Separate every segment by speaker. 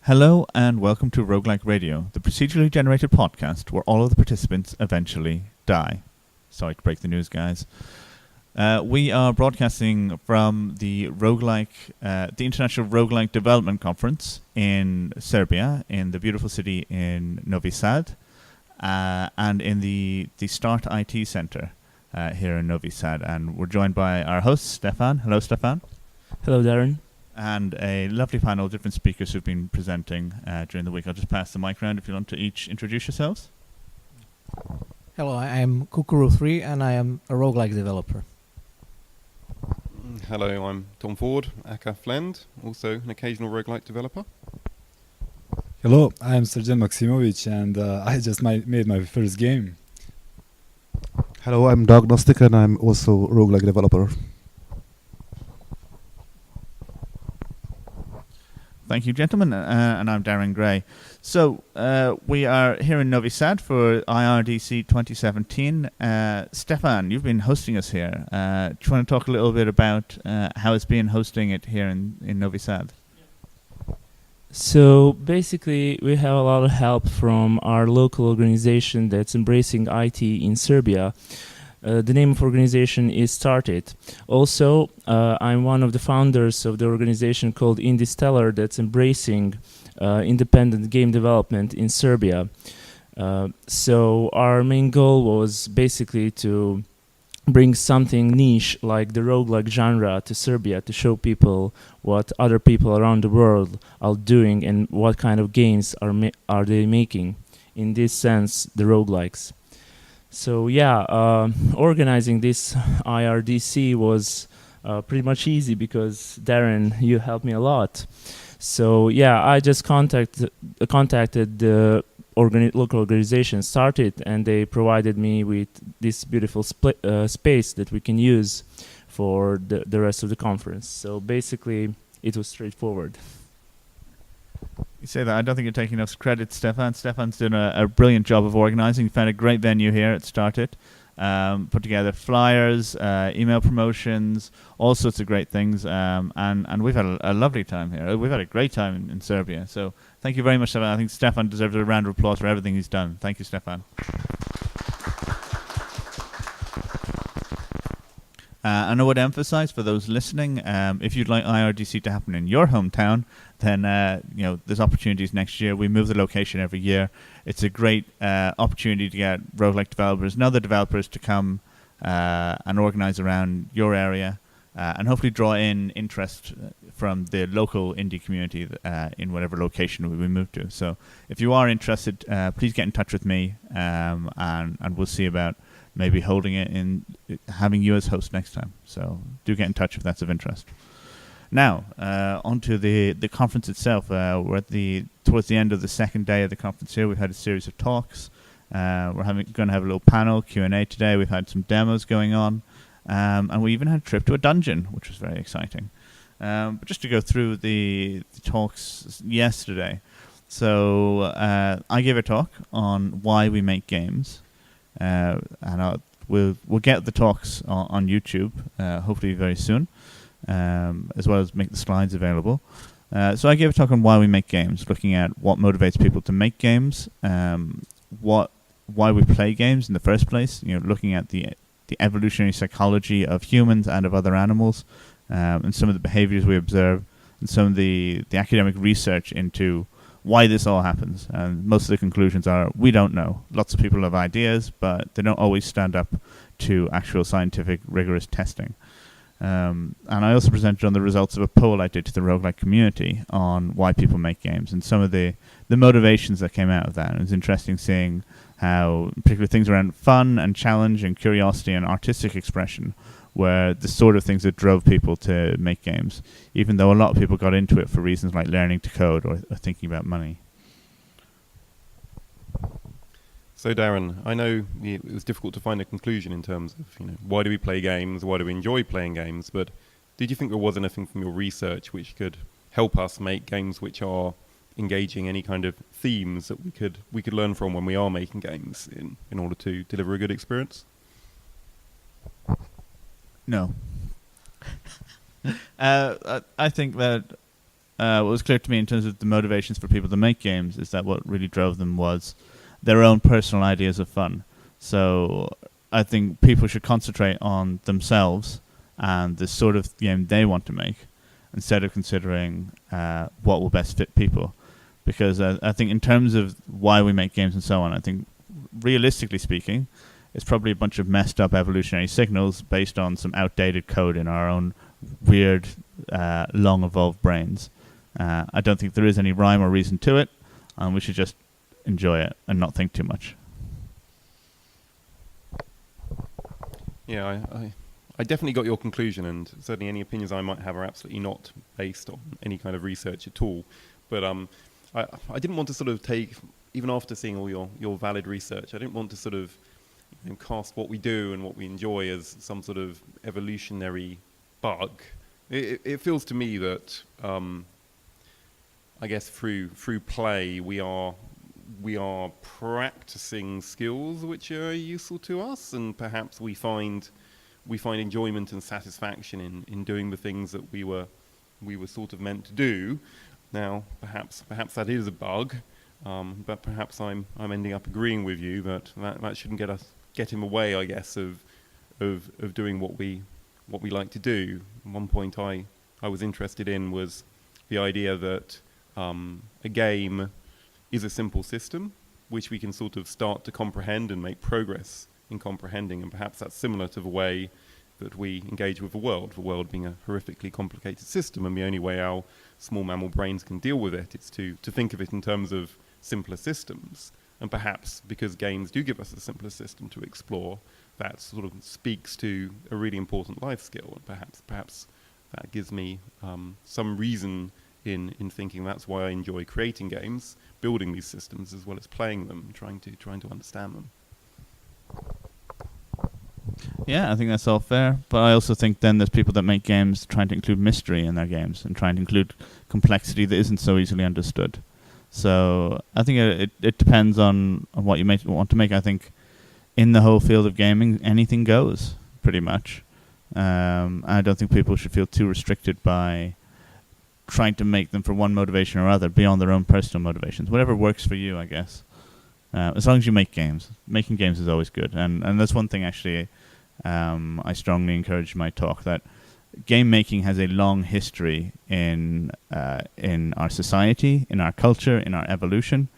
Speaker 1: Hello and welcome to Roguelike Radio, the procedurally generated podcast where all of the participants eventually die. Sorry to break the news, guys. We are broadcasting from the the International Roguelike Development Conference in Serbia, in the beautiful city in Novi Sad, and in the Start IT Center here in Novi Sad. And we're joined by our host, Stefan. Hello, Stefan.
Speaker 2: Hello, Darren.
Speaker 1: And a lovely panel of different speakers who've been presenting during the week. I'll just pass the mic around if you want to each introduce yourselves.
Speaker 3: Hello, I am Kukuru3 and I am a roguelike developer.
Speaker 4: Hello, I'm Tom Ford, aka Flend, also an occasional roguelike developer.
Speaker 5: Hello, I am Srđan Maksimovic and I just made my first game.
Speaker 6: Hello, I'm Diagnostic and I'm also a roguelike developer.
Speaker 1: Thank you, gentlemen, and I'm Darren Gray. So we are here in Novi Sad for IRDC 2017. Stefan, you've been hosting us here. Do you want to talk a little bit about how it's been hosting it here in Novi Sad?
Speaker 2: So basically, we have a lot of help from our local organization that's embracing IT in Serbia. The name of organization is Started. Also, I'm one of the founders of the organization called Indiestellar that's embracing independent game development in Serbia. So our main goal was basically to bring something niche like the roguelike genre to Serbia to show people what other people around the world are doing and what kind of games are they making. In this sense, the roguelikes. So organizing this IRDC was pretty much easy because Darren, you helped me a lot. So I just contacted the local organization, Started, and they provided me with this beautiful space that we can use for the rest of the conference. So basically, it was straightforward.
Speaker 1: You say that, I don't think you're taking enough credit, Stefan. Stefan's doing a brilliant job of organizing. He found a great venue here at Started. Put together flyers, email promotions, all sorts of great things. And we've had a lovely time here. We've had a great time in Serbia. So thank you very much, Stefan. I think Stefan deserves a round of applause for everything he's done. Thank you, Stefan. And I would emphasize for those listening, if you'd like IRDC to happen in your hometown, then there's opportunities next year. We move the location every year. It's a great opportunity to get roguelike developers and other developers to come and organize around your area and hopefully draw in interest from the local indie community in whatever location we move to. So if you are interested, please get in touch with me and we'll see about maybe holding it in, having you as host next time. So do get in touch if that's of interest. Now, on to the conference itself. We're towards the end of the second day of the conference here. We've had a series of talks. We're going to have a little panel, Q&A today. We've had some demos going on. And we even had a trip to a dungeon, which was very exciting. But just to go through the talks yesterday. So I gave a talk on why we make games. And we'll get the talks on YouTube, hopefully very soon, as well as make the slides available. So I gave a talk on why we make games, looking at what motivates people to make games, why we play games in the first place. Looking at the evolutionary psychology of humans and of other animals, and some of the behaviors we observe, and some of the academic research into why this all happens. And most of the conclusions are, we don't know. Lots of people have ideas, but they don't always stand up to actual scientific, rigorous testing. And I also presented on the results of a poll I did to the roguelike community on why people make games and some of the motivations that came out of that. It was interesting seeing how particular things around fun and challenge and curiosity and artistic expression were the sort of things that drove people to make games, even though a lot of people got into it for reasons like learning to code or thinking about money.
Speaker 4: So Darren, I know it was difficult to find a conclusion in terms of why do we play games, why do we enjoy playing games, but did you think there was anything from your research which could help us make games which are engaging any kind of themes that we could learn from when we are making games in order to deliver a good experience?
Speaker 1: No. I think that what was clear to me in terms of the motivations for people to make games is that what really drove them was their own personal ideas of fun. So I think people should concentrate on themselves and the sort of game they want to make instead of considering what will best fit people. Because I think in terms of why we make games and so on, I think realistically speaking, it's probably a bunch of messed up evolutionary signals based on some outdated code in our own weird, long evolved brains. I don't think there is any rhyme or reason to it, and we should just enjoy it and not think too much.
Speaker 4: Yeah, I definitely got your conclusion, and certainly any opinions I might have are absolutely not based on any kind of research at all. But I didn't want to sort of take, even after seeing all your valid research, I didn't want to sort of cast what we do and what we enjoy as some sort of evolutionary bug. It feels to me that I guess through play we are practicing skills which are useful to us, and perhaps we find enjoyment and satisfaction in doing the things that we were sort of meant to do. Now, perhaps that is a bug, but perhaps I'm ending up agreeing with you that shouldn't get in the way, I guess, of doing what we like to do. One point I was interested in was the idea that a game is a simple system which we can sort of start to comprehend and make progress in comprehending, and perhaps that's similar to the way that we engage with the world being a horrifically complicated system, and the only way our small mammal brains can deal with it is to think of it in terms of simpler systems. And perhaps because games do give us a simpler system to explore, that sort of speaks to a really important life skill, and perhaps that gives me some reason in thinking that's why I enjoy creating games, building these systems as well as playing them, trying to understand them.
Speaker 1: Yeah, I think that's all fair. But I also think then there's people that make games trying to include mystery in their games and trying to include complexity that isn't so easily understood. So I think it depends on what you want to make. I think in the whole field of gaming, anything goes, pretty much. I don't think people should feel too restricted by trying to make them for one motivation or other beyond their own personal motivations. Whatever works for you, I guess. As long as you make games. Making games is always good. And that's one thing, actually, I strongly encourage in my talk, that game making has a long history in our society, in our culture, in our evolution.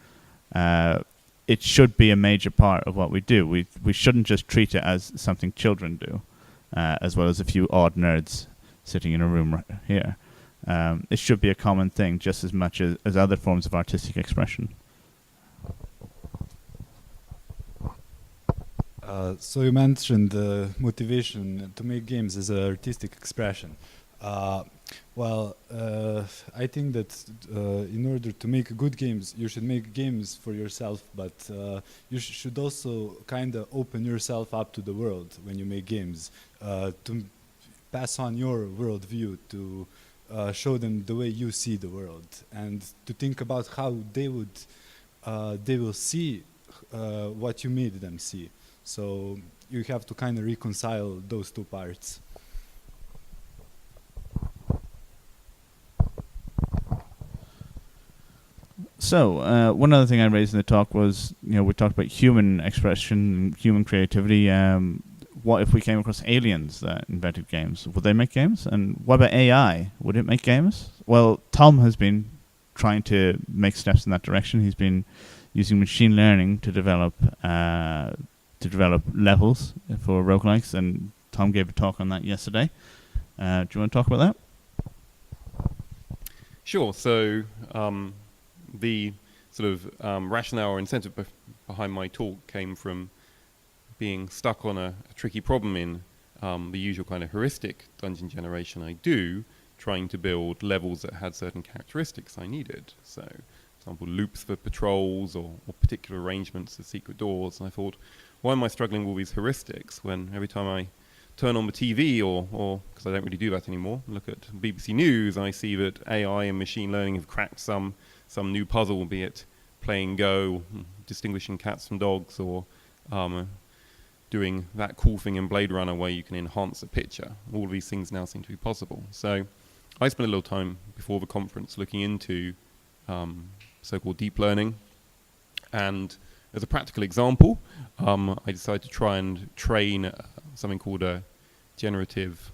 Speaker 1: It should be a major part of what we do. We shouldn't just treat it as something children do, as well as a few odd nerds sitting in a room right here. It should be a common thing just as much as other forms of artistic expression.
Speaker 5: So you mentioned motivation to make games as an artistic expression. I think that in order to make good games, you should make games for yourself, but you should also kind of open yourself up to the world when you make games, to pass on your worldview, to show them the way you see the world, and to think about how they will see what you made them see. So you have to kind of reconcile those two parts.
Speaker 1: So one other thing I raised in the talk was, we talked about human expression, human creativity. What if we came across aliens that invented games? Would they make games? And what about AI? Would it make games? Well, Tom has been trying to make steps in that direction. He's been using machine learning to develop levels for roguelikes, and Tom gave a talk on that yesterday. Do you want to talk about that?
Speaker 4: Sure. So the sort of rationale or incentive behind my talk came from being stuck on a tricky problem in the usual kind of heuristic dungeon generation I do, trying to build levels that had certain characteristics I needed. So, for example, loops for patrols or particular arrangements of secret doors. And I thought, why am I struggling with all these heuristics when every time I turn on the TV or because I don't really do that anymore, look at BBC News, I see that AI and machine learning have cracked some new puzzle, be it playing Go, distinguishing cats from dogs, or doing that cool thing in Blade Runner where you can enhance a picture. All of these things now seem to be possible. So I spent a little time before the conference looking into so-called deep learning, and as a practical example, I decided to try and train something called a generative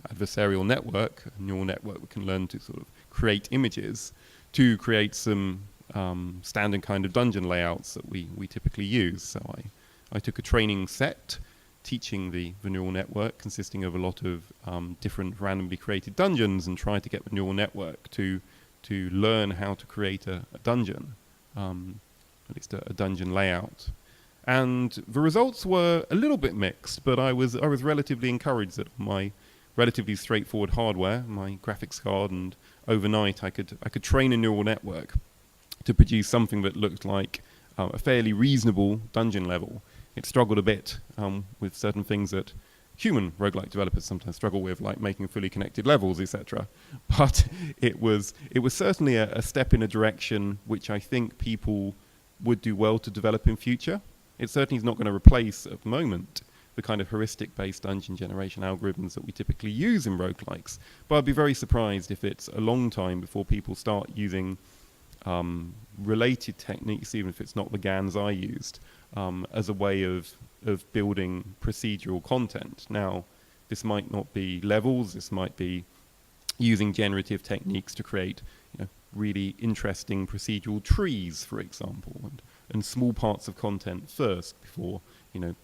Speaker 4: adversarial network, a neural network that can learn to sort of create images, to create some standard kind of dungeon layouts that we typically use. So I took a training set teaching the neural network consisting of a lot of different randomly created dungeons, and tried to get the neural network to learn how to create a dungeon, at least a dungeon layout. And the results were a little bit mixed, but I was relatively encouraged that my relatively straightforward hardware, my graphics card, and overnight I could train a neural network to produce something that looked like a fairly reasonable dungeon level. It struggled a bit with certain things that human roguelike developers sometimes struggle with, like making fully connected levels, etc. But it was certainly a step in a direction which I think people would do well to develop in future. It certainly is not going to replace, at the moment, the kind of heuristic-based dungeon generation algorithms that we typically use in roguelikes. But I'd be very surprised if it's a long time before people start using related techniques, even if it's not the GANs I used, as a way of building procedural content. Now, this might not be levels, this might be using generative techniques to create really interesting procedural trees, for example, and small parts of content first before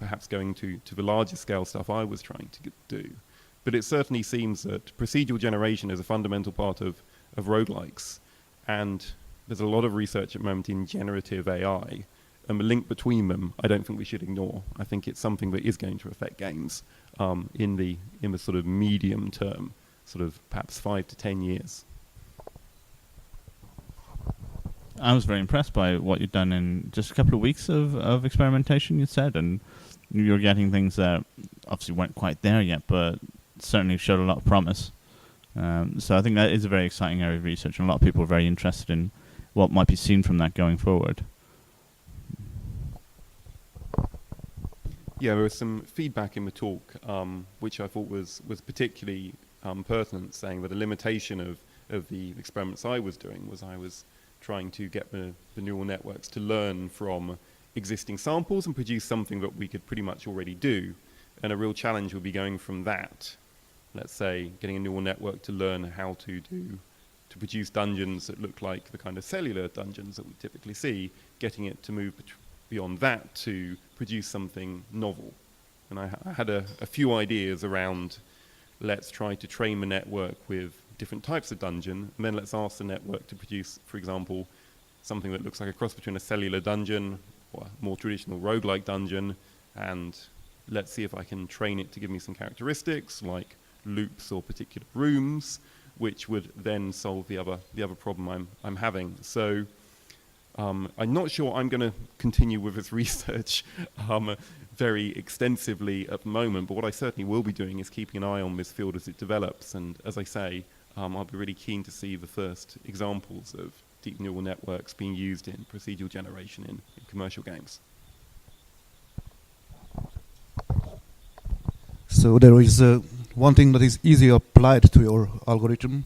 Speaker 4: perhaps going to the larger scale stuff I was trying to do. But it certainly seems that procedural generation is a fundamental part of roguelikes, and there's a lot of research at the moment in generative AI, and the link between them I don't think we should ignore. I think it's something that is going to affect games in the sort of medium term, sort of perhaps 5 to 10 years.
Speaker 1: I was very impressed by what you'd done in just a couple of weeks of experimentation, you said, and you're getting things that obviously weren't quite there yet, but certainly showed a lot of promise. So I think that is a very exciting area of research, and a lot of people are very interested in what might be seen from that going forward.
Speaker 4: Yeah, there was some feedback in the talk, which I thought was particularly pertinent, saying that a limitation of the experiments I was doing was I was trying to get the neural networks to learn from existing samples and produce something that we could pretty much already do. And a real challenge would be going from that, let's say, getting a neural network to learn how to produce dungeons that look like the kind of cellular dungeons that we typically see, getting it to move beyond that to produce something novel. And I had a few ideas around, let's try to train the network with different types of dungeon, and then let's ask the network to produce, for example, something that looks like a cross between a cellular dungeon or a more traditional roguelike dungeon, and let's see if I can train it to give me some characteristics like loops or particular rooms, which would then solve the other problem I'm having. So I'm not sure I'm going to continue with this research very extensively at the moment, but what I certainly will be doing is keeping an eye on this field as it develops, and as I say, I'll be really keen to see the first examples of deep neural networks being used in procedural generation in commercial games.
Speaker 6: So there is one thing that is easily applied to your algorithm,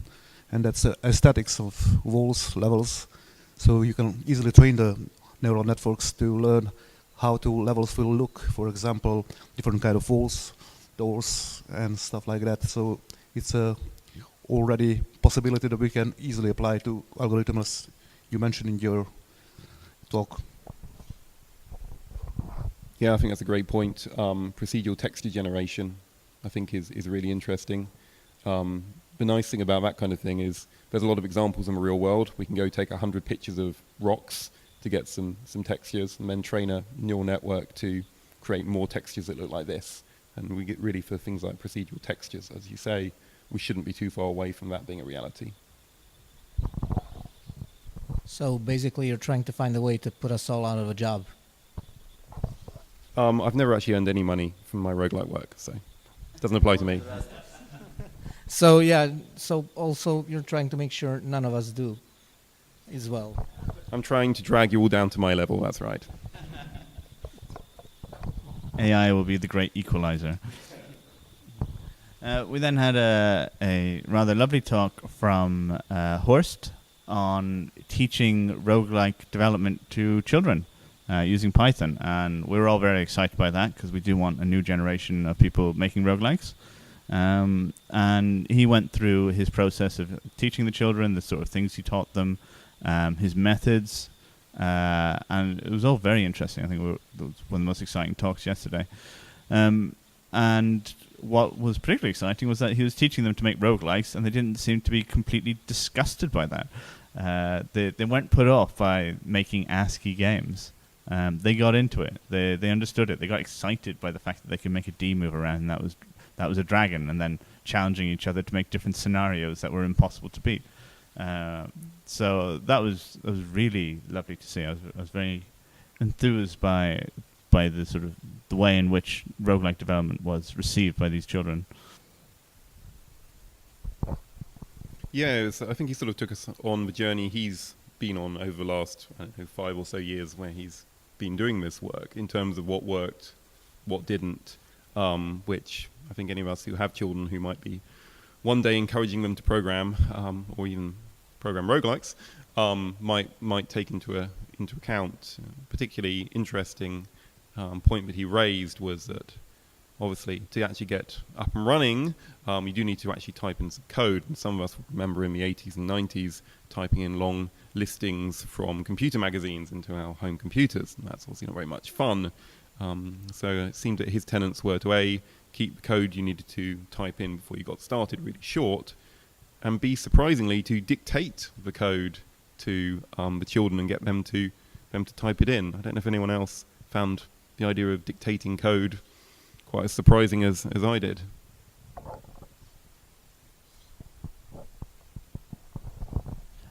Speaker 6: and that's aesthetics of walls, levels. So you can easily train the neural networks to learn how levels will look. For example, different kind of walls, doors, and stuff like that. So it's a already possibility that we can easily apply to algorithms you mentioned in your talk.
Speaker 4: Yeah, I think that's a great point. Procedural texture generation, I think, is really interesting. The nice thing about that kind of thing is there's a lot of examples in the real world. We can go take 100 pictures of rocks to get some textures, and then train a neural network to create more textures that look like this. And we get really, for things like procedural textures, as you say, we shouldn't be too far away from that being a reality.
Speaker 3: So basically you're trying to find a way to put us all out of a job.
Speaker 4: I've never actually earned any money from my roguelike work, so it doesn't apply to me.
Speaker 3: So yeah, so also you're trying to make sure none of us do as well.
Speaker 4: I'm trying to drag you all down to my level, that's right.
Speaker 1: AI will be the great equalizer. We then had a rather lovely talk from Horst on teaching roguelike development to children using Python. And we were all very excited by that because we do want a new generation of people making roguelikes. And he went through his process of teaching the children, the sort of things he taught them, his methods, and it was all very interesting. I think it was one of the most exciting talks yesterday. And what was particularly exciting was that he was teaching them to make roguelikes, and they didn't seem to be completely disgusted by that. They weren't put off by making ASCII games. They got into it. They understood it. They got excited by the fact that they could make a D move around, and that was a dragon, and then challenging each other to make different scenarios that were impossible to beat. So that was really lovely to see. I was very enthused by the sort of the way in which roguelike development was received by these children.
Speaker 4: Yeah, I think he sort of took us on the journey he's been on over the last 5 or so years where he's been doing this work in terms of what worked, what didn't, which I think any of us who have children who might be one day encouraging them to program or even program roguelikes might take into account. Particularly interesting point that he raised was that obviously to actually get up and running, you do need to actually type in some code. And some of us remember in the 80s and 90s typing in long listings from computer magazines into our home computers. And that's obviously not very much fun. So it seemed that his tenets were to A, keep the code you needed to type in before you got started really short, and B, surprisingly, to dictate the code to the children and get them to type it in. I don't know if anyone else found the idea of dictating code quite as surprising as I did.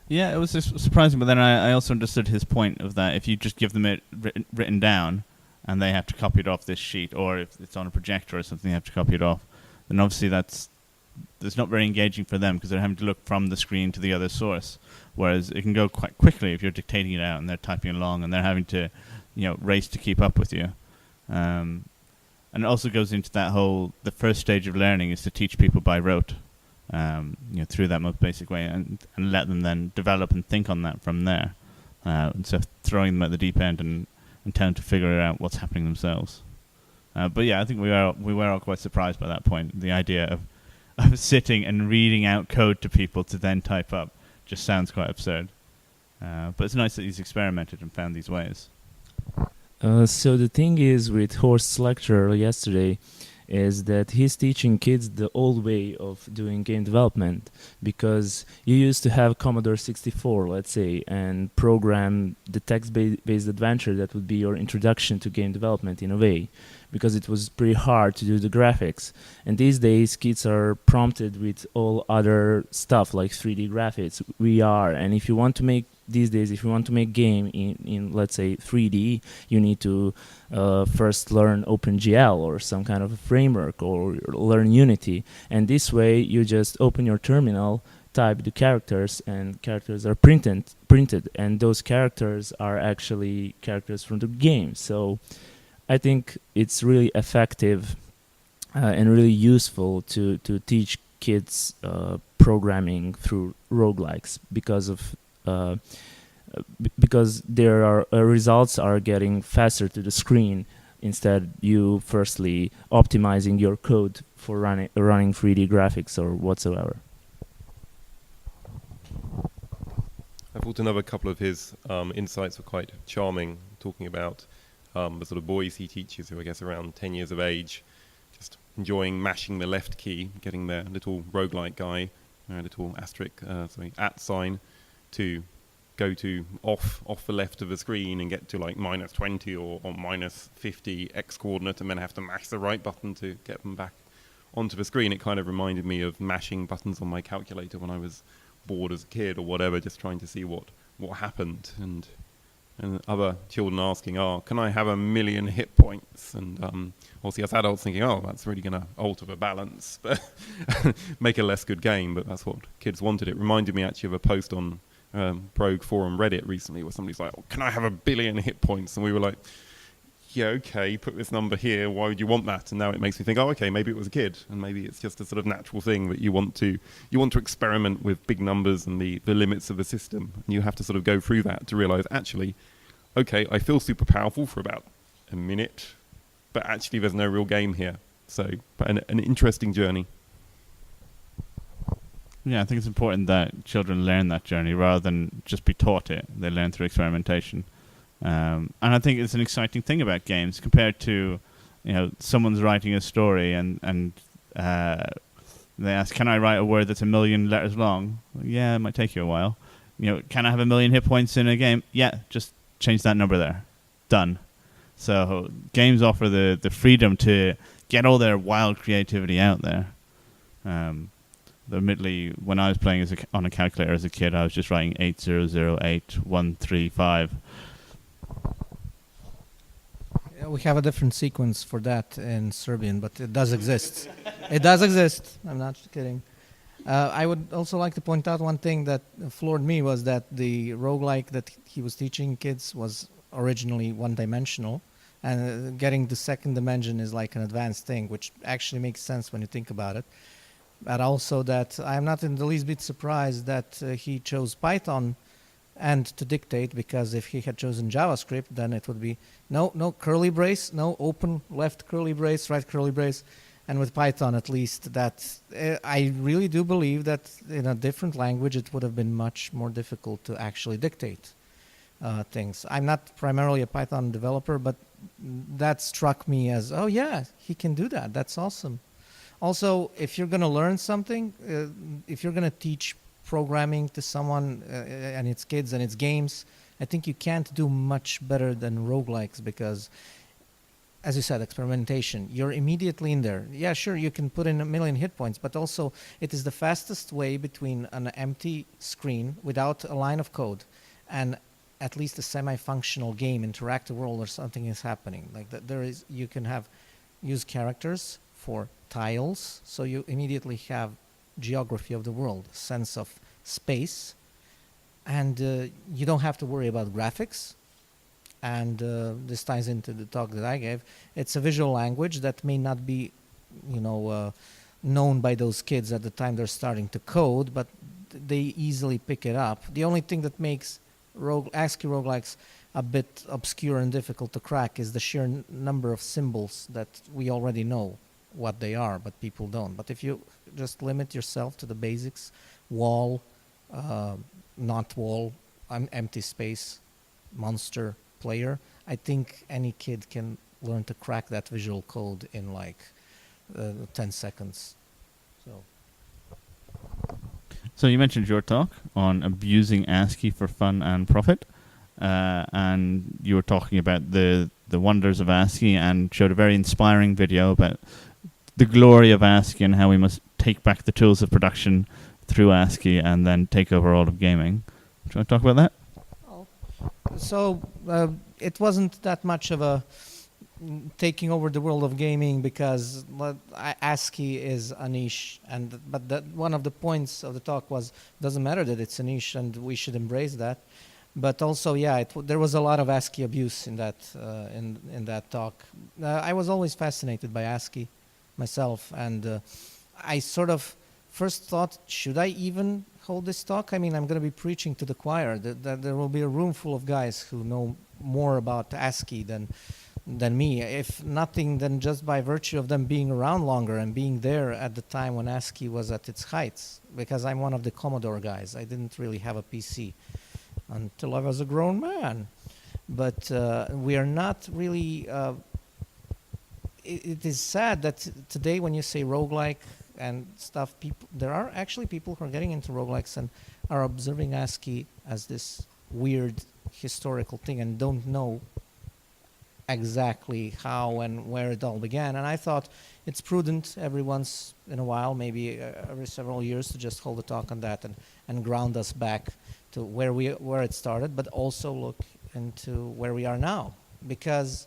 Speaker 1: Yeah, it was just surprising, but then I also understood his point of that if you just give them it written down and they have to copy it off this sheet, or if it's on a projector or something, they have to copy it off, then obviously that's not very engaging for them because they're having to look from the screen to the other source, whereas it can go quite quickly if you're dictating it out and they're typing along and they're having to, race to keep up with you. And it also goes into that the first stage of learning is to teach people by rote, through that most basic way, and let them then develop and think on that from there, instead of throwing them at the deep end and telling them to figure out what's happening themselves. But yeah, I think we were all quite surprised by that point. The idea of sitting and reading out code to people to then type up just sounds quite absurd. But it's nice that he's experimented and found these ways.
Speaker 2: So the thing is with Horst's lecture yesterday is that he's teaching kids the old way of doing game development, because you used to have Commodore 64, let's say, and program the text-based adventure that would be your introduction to game development in a way, because it was pretty hard to do the graphics. And these days, kids are prompted with all other stuff like 3D graphics, VR, and if you want to make game in let's say 3D, you need to first learn OpenGL or some kind of a framework, or learn Unity. And this way, you just open your terminal, type the characters, and characters are printed, and those characters are actually characters from the game. So I think it's really effective and really useful to teach kids programming through roguelikes because there are results are getting faster to the screen, instead you firstly optimizing your code for running 3D graphics or whatsoever.
Speaker 4: I thought another couple of his insights were quite charming, talking about the sort of boys he teaches, who I guess around 10 years of age, just enjoying mashing the left key, getting their little roguelike guy, little asterisk, @ sign, to go to off the left of the screen and get to like -20 or -50 X coordinate, and then have to mash the right button to get them back onto the screen. It kind of reminded me of mashing buttons on my calculator when I was bored as a kid or whatever, just trying to see what happened, and other children asking, can I have 1,000,000 hit points? And obviously as adults thinking, that's really going to alter the balance, but make a less good game, but that's what kids wanted. It reminded me actually of a post on Rogue Forum Reddit recently where somebody's like, can I have 1 billion hit points? And we were like, yeah, okay, put this number here, why would you want that? And now it makes me think, oh, okay, maybe it was a kid, and maybe it's just a sort of natural thing that you want to experiment with big numbers and the limits of the system. And you have to sort of go through that to realize, actually, okay, I feel super powerful for about a minute, but actually there's no real game here. So, but an interesting journey.
Speaker 1: Yeah, I think it's important that children learn that journey rather than just be taught it. They learn through experimentation. And I think it's an exciting thing about games compared to, someone's writing a story and they ask, can I write a word that's 1 million letters long? Well, yeah, it might take you a while. Can I have 1 million hit points in a game? Yeah, just change that number there. Done. So games offer the freedom to get all their wild creativity out there. Admittedly, when I was playing on a calculator as a kid, I was just writing 8008135.
Speaker 3: We have a different sequence for that in Serbian, but it does exist. It does exist. I'm not kidding. I would also like to point out one thing that floored me was that the roguelike that he was teaching kids was originally one-dimensional, and getting the second dimension is like an advanced thing, which actually makes sense when you think about it. But also that I'm not in the least bit surprised that he chose Python and to dictate, because if he had chosen JavaScript, then it would be no curly brace, no open left curly brace, right curly brace. And with Python, at least, that I really do believe that in a different language, it would have been much more difficult to actually dictate things. I'm not primarily a Python developer, but that struck me as, oh yeah, he can do that. That's awesome. Also, if you're going to learn something, if you're going to teach programming to someone and its kids and its games, I think you can't do much better than roguelikes, because, as you said, experimentation, you're immediately in there. Yeah, sure, you can put in 1 million hit points, but also it is the fastest way between an empty screen without a line of code and at least a semi-functional game, interactive world, or something is happening. Like you can use characters for tiles, so you immediately have geography of the world, sense of space, and you don't have to worry about graphics. And this ties into the talk that I gave. It's a visual language that may not be, known by those kids at the time they're starting to code, but they easily pick it up. The only thing that makes ASCII roguelikes a bit obscure and difficult to crack is the sheer number of symbols that we already know what they are, but people don't. But if you just limit yourself to the basics, wall, not wall, empty space, monster, player, I think any kid can learn to crack that visual code in like 10 seconds.
Speaker 1: So you mentioned your talk on abusing ASCII for fun and profit, and you were talking about the wonders of ASCII and showed a very inspiring video about the glory of ASCII and how we must take back the tools of production through ASCII and then take over all of gaming. Do you want to talk about that?
Speaker 3: So it wasn't that much of a taking over the world of gaming, because ASCII is a niche, but one of the points of the talk was doesn't matter that it's a niche and we should embrace that. But also, yeah, there was a lot of ASCII abuse in that in that talk. I was always fascinated by ASCII myself, and I sort of first thought, should I even hold this talk? I mean, I'm going to be preaching to the choir. That there will be a room full of guys who know more about ASCII than me. If nothing, then just by virtue of them being around longer and being there at the time when ASCII was at its heights. Because I'm one of the Commodore guys. I didn't really have a PC until I was a grown man. But we are not really... It is sad that today when you say roguelike and stuff, there are actually people who are getting into roguelikes and are observing ASCII as this weird historical thing and don't know exactly how and where it all began. And I thought it's prudent every once in a while, maybe every several years, to just hold a talk on that and ground us back to where it started, but also look into where we are now. Because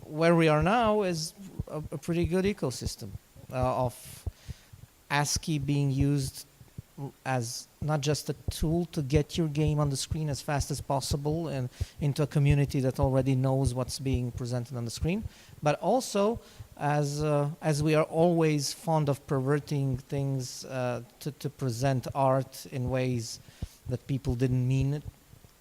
Speaker 3: where we are now is a pretty good ecosystem of ASCII being used as not just a tool to get your game on the screen as fast as possible and into a community that already knows what's being presented on the screen, but also as we are always fond of perverting things to present art in ways that people didn't mean it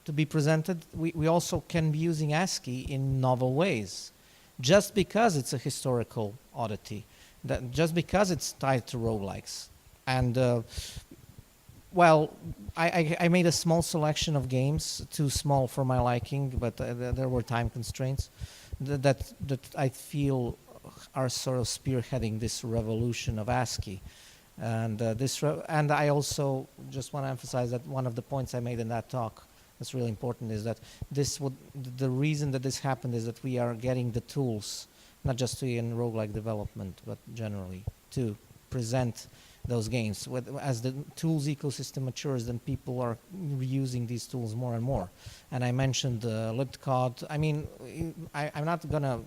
Speaker 3: to be presented, we also can be using ASCII in novel ways, just because it's a historical oddity, that just because it's tied to roguelikes. And well, I made a small selection of games, too small for my liking, but there were time constraints that I feel are sort of spearheading this revolution of ASCII. And and I also just want to emphasize that one of the points I made in that talk that's really important is that the reason that this happened is that we are getting the tools, not just in roguelike development, but generally, to present those games. As the tools ecosystem matures, then people are reusing these tools more and more. And I mentioned libcod. I mean, I'm not going to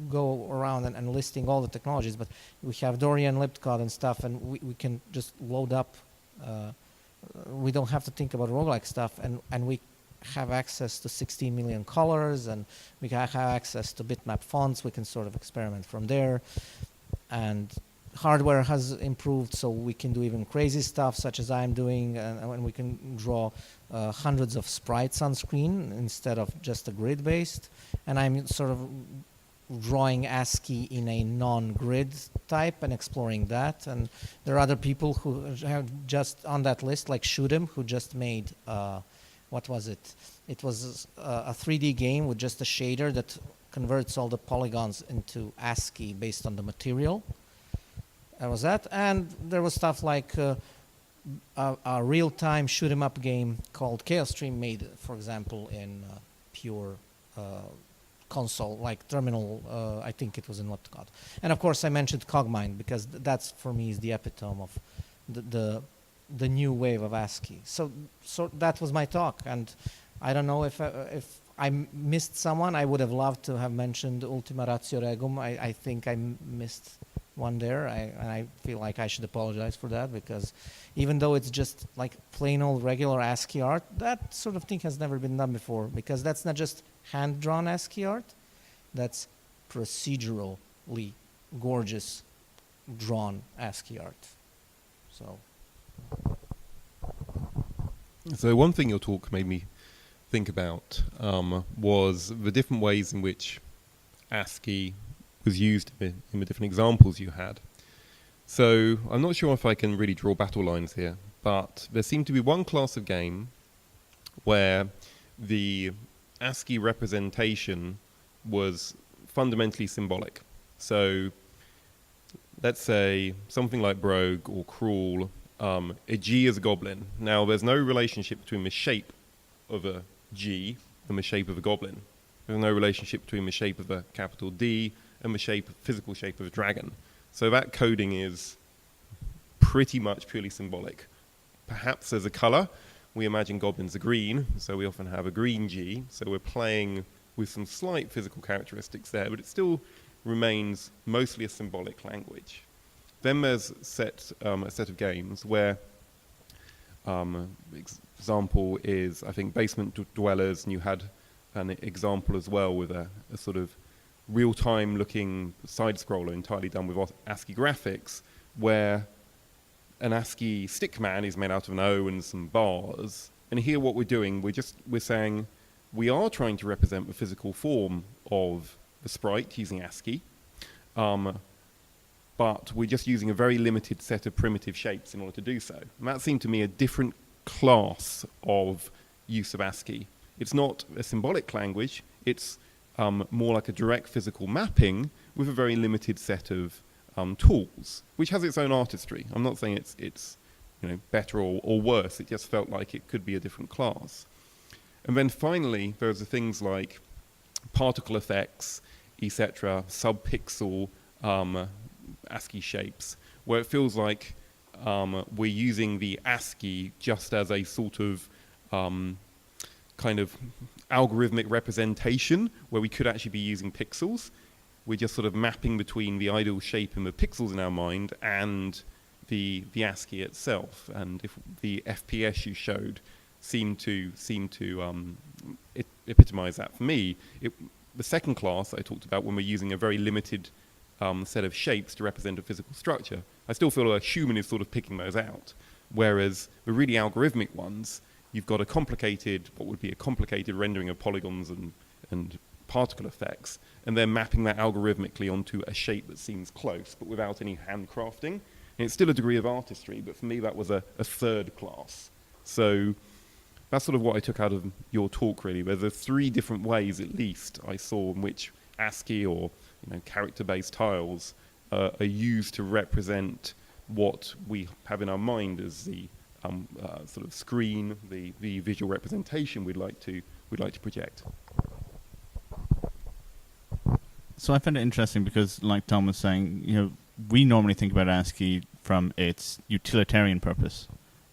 Speaker 3: go around and listing all the technologies, but we have Dorian, libcod, and stuff, and we can just load up. We don't have to think about roguelike stuff, and we have access to 16 million colors, and we can have access to bitmap fonts. We can sort of experiment from there. And hardware has improved, so we can do even crazy stuff, such as I'm doing, and we can draw hundreds of sprites on screen instead of just a grid-based. And I'm sort of drawing ASCII in a non-grid type and exploring that. And there are other people who have just on that list, like Shoot'em, who just made, what was it? It was a 3D game with just a shader that converts all the polygons into ASCII based on the material. That was that. And there was stuff like a real-time shoot-'em-up game called Chaos Stream made, for example, in pure console, like terminal, I think it was in libcod. And of course I mentioned Cogmind because that's, for me, is the epitome of the new wave of ASCII. So that was my talk, and I don't know if I missed someone. I would have loved to have mentioned Ultima Ratio Regum. I think I missed one there, and I feel like I should apologize for that, because even though it's just like plain old regular ASCII art, that sort of thing has never been done before, because that's not just hand-drawn ASCII art, that's procedurally gorgeous drawn ASCII art.
Speaker 4: So one thing your talk made me think about was the different ways in which ASCII was used in the different examples you had. So I'm not sure if I can really draw battle lines here, but there seemed to be one class of game where the ASCII representation was fundamentally symbolic. So let's say something like Brogue or Crawl, a G is a goblin. Now there's no relationship between the shape of a G and the shape of a goblin. There's no relationship between the shape of a capital D and the physical shape of a dragon. So that coding is pretty much purely symbolic. Perhaps as a color, we imagine goblins are green, so we often have a green G, so we're playing with some slight physical characteristics there, but it still remains mostly a symbolic language. Then there's a set of games where, example is, I think, Basement Dwellers, and you had an example as well with a sort of real-time looking side-scroller entirely done with ASCII graphics, where an ASCII stickman is made out of an O and some bars. And here what we're doing, we're saying we are trying to represent the physical form of the sprite using ASCII, but we're just using a very limited set of primitive shapes in order to do so. And that seemed to me a different class of use of ASCII. It's not a symbolic language, it's more like a direct physical mapping with a very limited set of tools, which has its own artistry. I'm not saying it's better or worse, it just felt like it could be a different class. And then finally, there's the things like particle effects, etc., sub-pixel ASCII shapes, where it feels like we're using the ASCII just as a sort of kind of algorithmic representation where we could actually be using pixels. We're just sort of mapping between the ideal shape and the pixels in our mind and the ASCII itself, and if the FPS you showed seemed to epitomize that for me. The second class I talked about, when we're using a very limited set of shapes to represent a physical structure, I still feel like a human is sort of picking those out. Whereas the really algorithmic ones, you've got what would be a complicated rendering of polygons and particle effects, and they're mapping that algorithmically onto a shape that seems close, but without any handcrafting. And it's still a degree of artistry, but for me that was a third class. So that's sort of what I took out of your talk, really. Where there's 3 different ways, at least, I saw in which ASCII or character-based tiles are used to represent what we have in our mind as the sort of screen, the visual representation we'd like to project.
Speaker 1: So I find it interesting because, like Tom was saying, we normally think about ASCII from its utilitarian purpose.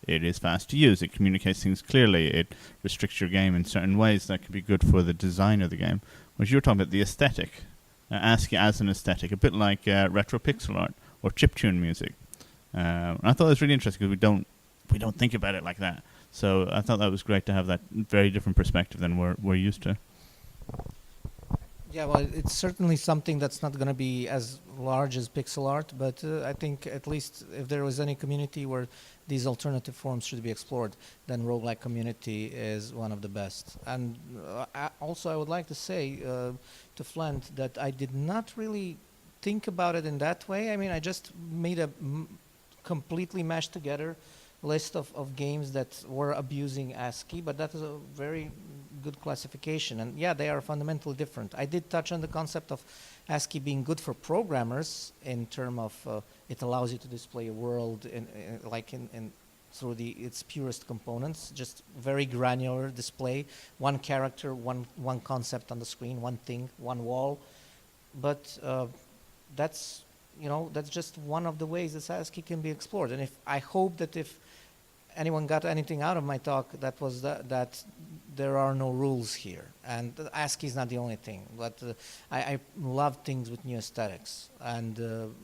Speaker 1: It is fast to use. It communicates things clearly. It restricts your game in certain ways that can be good for the design of the game. Whereas you're talking about the aesthetic. ASCII as an aesthetic, a bit like retro pixel art or chiptune music. And I thought it was really interesting because we don't think about it like that. So I thought that was great to have that very different perspective than we're used to.
Speaker 3: Yeah, well, it's certainly something that's not going to be as large as pixel art, but I think at least if there was any community where these alternative forms should be explored, then roguelike community is one of the best. And also I would like to say to Flint that I did not really think about it in that way. I mean, I just made a completely mashed together list of games that were abusing ASCII, but that is a very good classification. And yeah, they are fundamentally different. I did touch on the concept of ASCII being good for programmers in terms of it allows you to display a world in through its purest components, just very granular display, one character, one concept on the screen, one thing, one wall. But that's just one of the ways that ASCII can be explored. And I hope that if anyone got anything out of my talk, that was that there are no rules here. And ASCII is not the only thing, but I love things with new aesthetics. And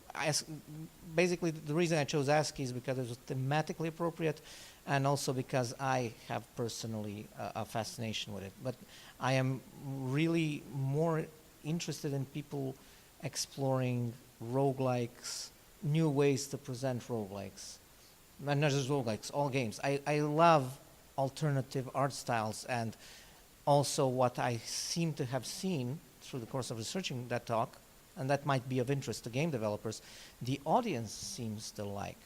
Speaker 3: basically the reason I chose ASCII is because it was thematically appropriate, and also because I have personally a fascination with it. But I am really more interested in people exploring roguelikes, new ways to present roguelikes. And not just roguelikes, all games. I love alternative art styles, and also what I seem to have seen through the course of researching that talk, and that might be of interest to game developers, the audience seems to like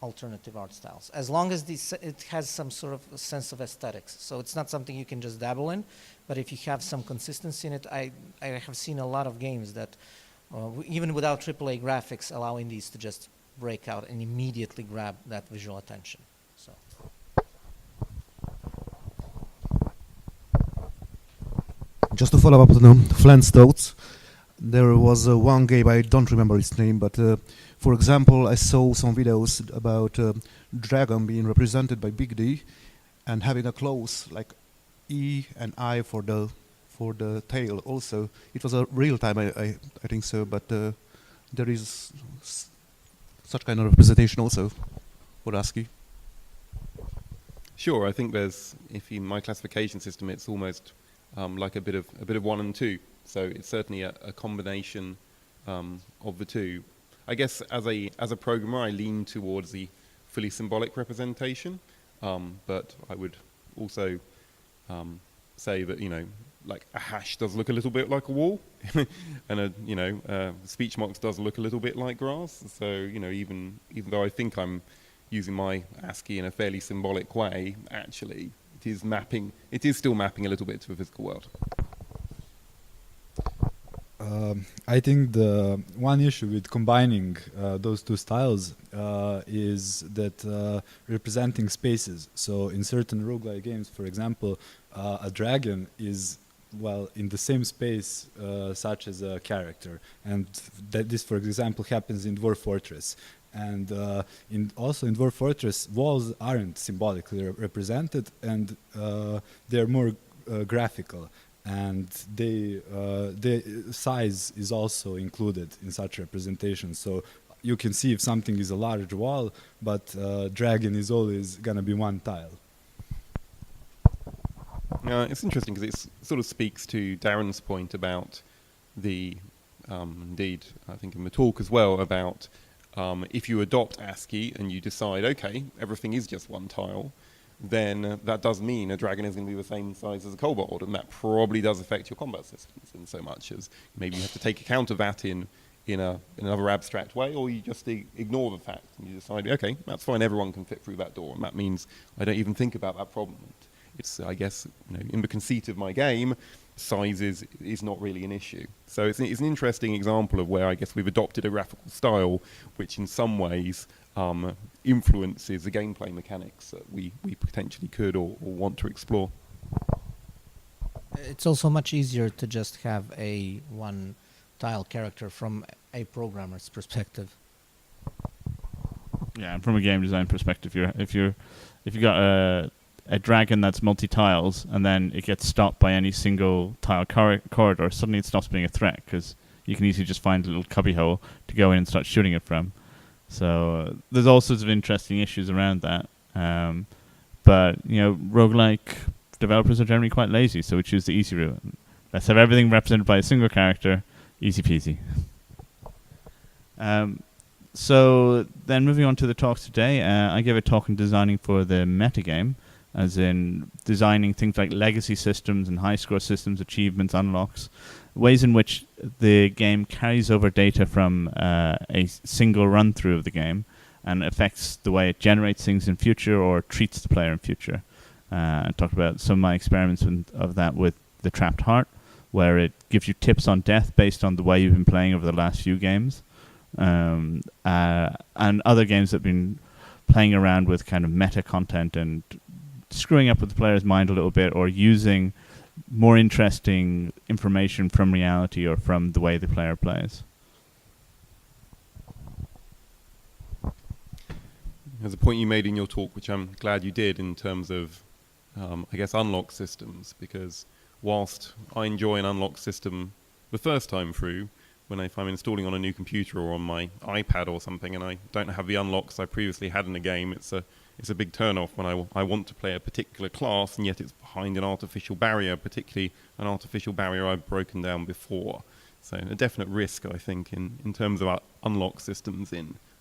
Speaker 3: alternative art styles, as long as it has some sort of a sense of aesthetics. So it's not something you can just dabble in, but if you have some consistency in it, I have seen a lot of games that, even without AAA graphics, allow indies to just break out and immediately grab that visual attention. So.
Speaker 6: Just to follow up on Flint's thoughts, there was one game, I don't remember its name, but for example, I saw some videos about dragon being represented by Big D and having a claws like E and I for the tail also. It was a real time, I think so, but there is such kind of representation also for ASCII.
Speaker 4: Sure, I think if in my classification system, it's almost like a bit of 1 and 2. So it's certainly a combination of the two. I guess as a programmer, I lean towards the fully symbolic representation, but I would also say that like a hash does look a little bit like a wall, and speech marks does look a little bit like grass. So even though I think I'm using my ASCII in a fairly symbolic way, actually it is still mapping a little bit to the physical world.
Speaker 5: I think the one issue with combining those two styles is that representing spaces. So in certain roguelike games, for example, a dragon is in the same space such as a character, and this, for example, happens in Dwarf Fortress. And also in Dwarf Fortress, walls aren't symbolically represented, and they're more graphical. And the size is also included in such representation. So you can see if something is a large wall, but dragon is always gonna be one tile.
Speaker 4: It's interesting because it sort of speaks to Darren's point about the, indeed, I think in the talk as well, about if you adopt ASCII and you decide, okay, everything is just one tile, then that does mean a dragon is going to be the same size as a kobold, and that probably does affect your combat systems in so much as maybe you have to take account of that in another abstract way, or you just ignore the fact and you decide, okay, that's fine, everyone can fit through that door, and that means I don't even think about that problem. It's, I guess, in the conceit of my game, size is not really an issue. So it's an interesting example of where I guess we've adopted a graphical style which in some ways influences the gameplay mechanics that we potentially could or want to explore.
Speaker 3: It's also much easier to just have a one-tile character from a programmer's perspective.
Speaker 1: Yeah, and from a game design perspective, if you got a dragon that's multi-tiles and then it gets stopped by any single tile corridor, suddenly it stops being a threat because you can easily just find a little cubbyhole to go in and start shooting it from. So there's all sorts of interesting issues around that. But, roguelike developers are generally quite lazy, so we choose the easy route. Let's have everything represented by a single character, easy peasy. So then moving on to the talks today, I gave a talk on designing for the metagame, as in designing things like legacy systems and high-score systems, achievements, unlocks, ways in which the game carries over data from a single run-through of the game and affects the way it generates things in future or treats the player in future. I talked about some of my experiments of that with the Trapped Heart, where it gives you tips on death based on the way you've been playing over the last few games. And other games that have been playing around with kind of meta content and screwing up with the player's mind a little bit, or using more interesting information from reality or from the way the player plays.
Speaker 4: There's a point you made in your talk, which I'm glad you did, in terms of, I guess, unlock systems, because whilst I enjoy an unlock system the first time through, if I'm installing on a new computer or on my iPad or something and I don't have the unlocks I previously had in a game, it's a big turn-off when I want to play a particular class and yet it's behind an artificial barrier, particularly an artificial barrier I've broken down before. So a definite risk, I think, in terms of our unlock systems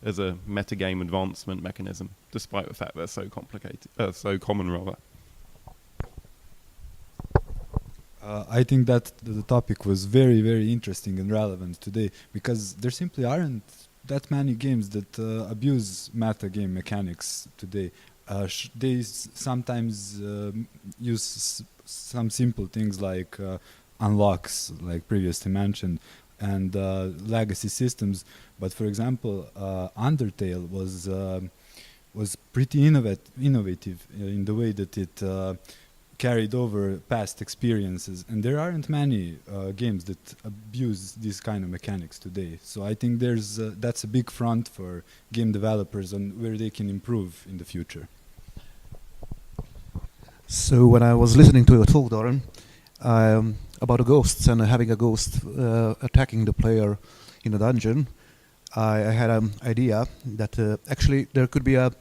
Speaker 4: as a metagame advancement mechanism, despite the fact they're so complicated, so common rather.
Speaker 5: I think that the topic was very, very interesting and relevant today, because there simply aren't that many games that abuse meta game mechanics today. They sometimes use some simple things like unlocks, like previously mentioned, and legacy systems. But for example, Undertale was pretty innovative in the way that it carried over past experiences, and there aren't many games that abuse this kind of mechanics today. So I think that's a big front for game developers on where they can improve in the future.
Speaker 6: So when I was listening to your talk, Darren, about the ghosts and having a ghost attacking the player in a dungeon, I had an idea that actually there could be a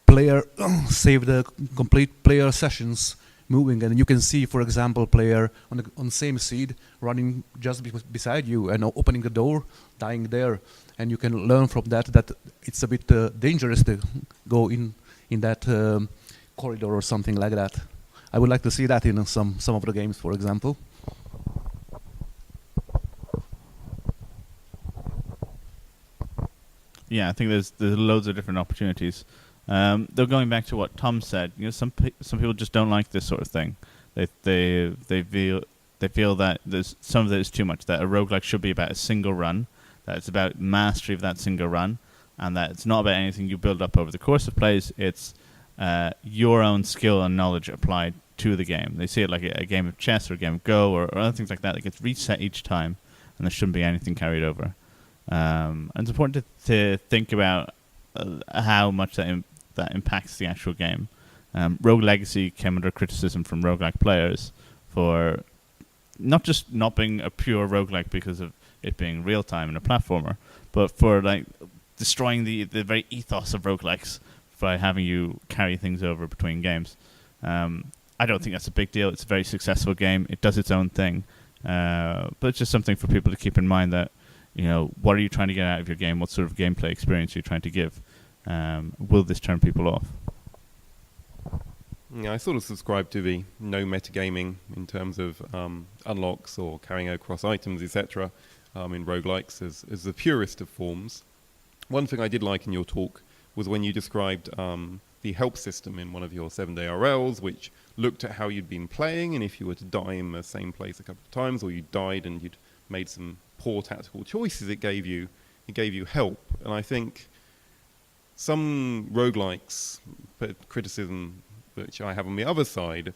Speaker 6: player save the complete player sessions moving, and you can see, for example, player on the same seed running just beside you and opening the door, dying there, and you can learn from that it's a bit dangerous to go in that corridor or something like that. I would like to see that in some of the games, for example.
Speaker 1: Yeah, I think there's loads of different opportunities. Though going back to what Tom said, some people just don't like this sort of thing. They feel that there's some of it is too much. That a roguelike should be about a single run. That it's about mastery of that single run, and that it's not about anything you build up over the course of plays. It's your own skill and knowledge applied to the game. They see it like a game of chess or a game of Go or other things like that. It gets reset each time, and there shouldn't be anything carried over. And it's important to think about how much that impacts the actual game. Rogue Legacy came under criticism from roguelike players for not just not being a pure roguelike because of it being real-time and a platformer, but for like destroying the very ethos of roguelikes by having you carry things over between games. I don't think that's a big deal. It's a very successful game. It does its own thing. But it's just something for people to keep in mind that, what are you trying to get out of your game? What sort of gameplay experience are you trying to give? Will this turn people off?
Speaker 4: Yeah, I sort of subscribe to the no metagaming in terms of unlocks or carrying across items, etc. In roguelikes as the purest of forms. One thing I did like in your talk was when you described the help system in one of your 7-day RLs, which looked at how you'd been playing, and if you were to die in the same place a couple of times, or you died and you'd made some poor tactical choices, it gave you help. And I think some roguelikes, criticism which I have on the other side,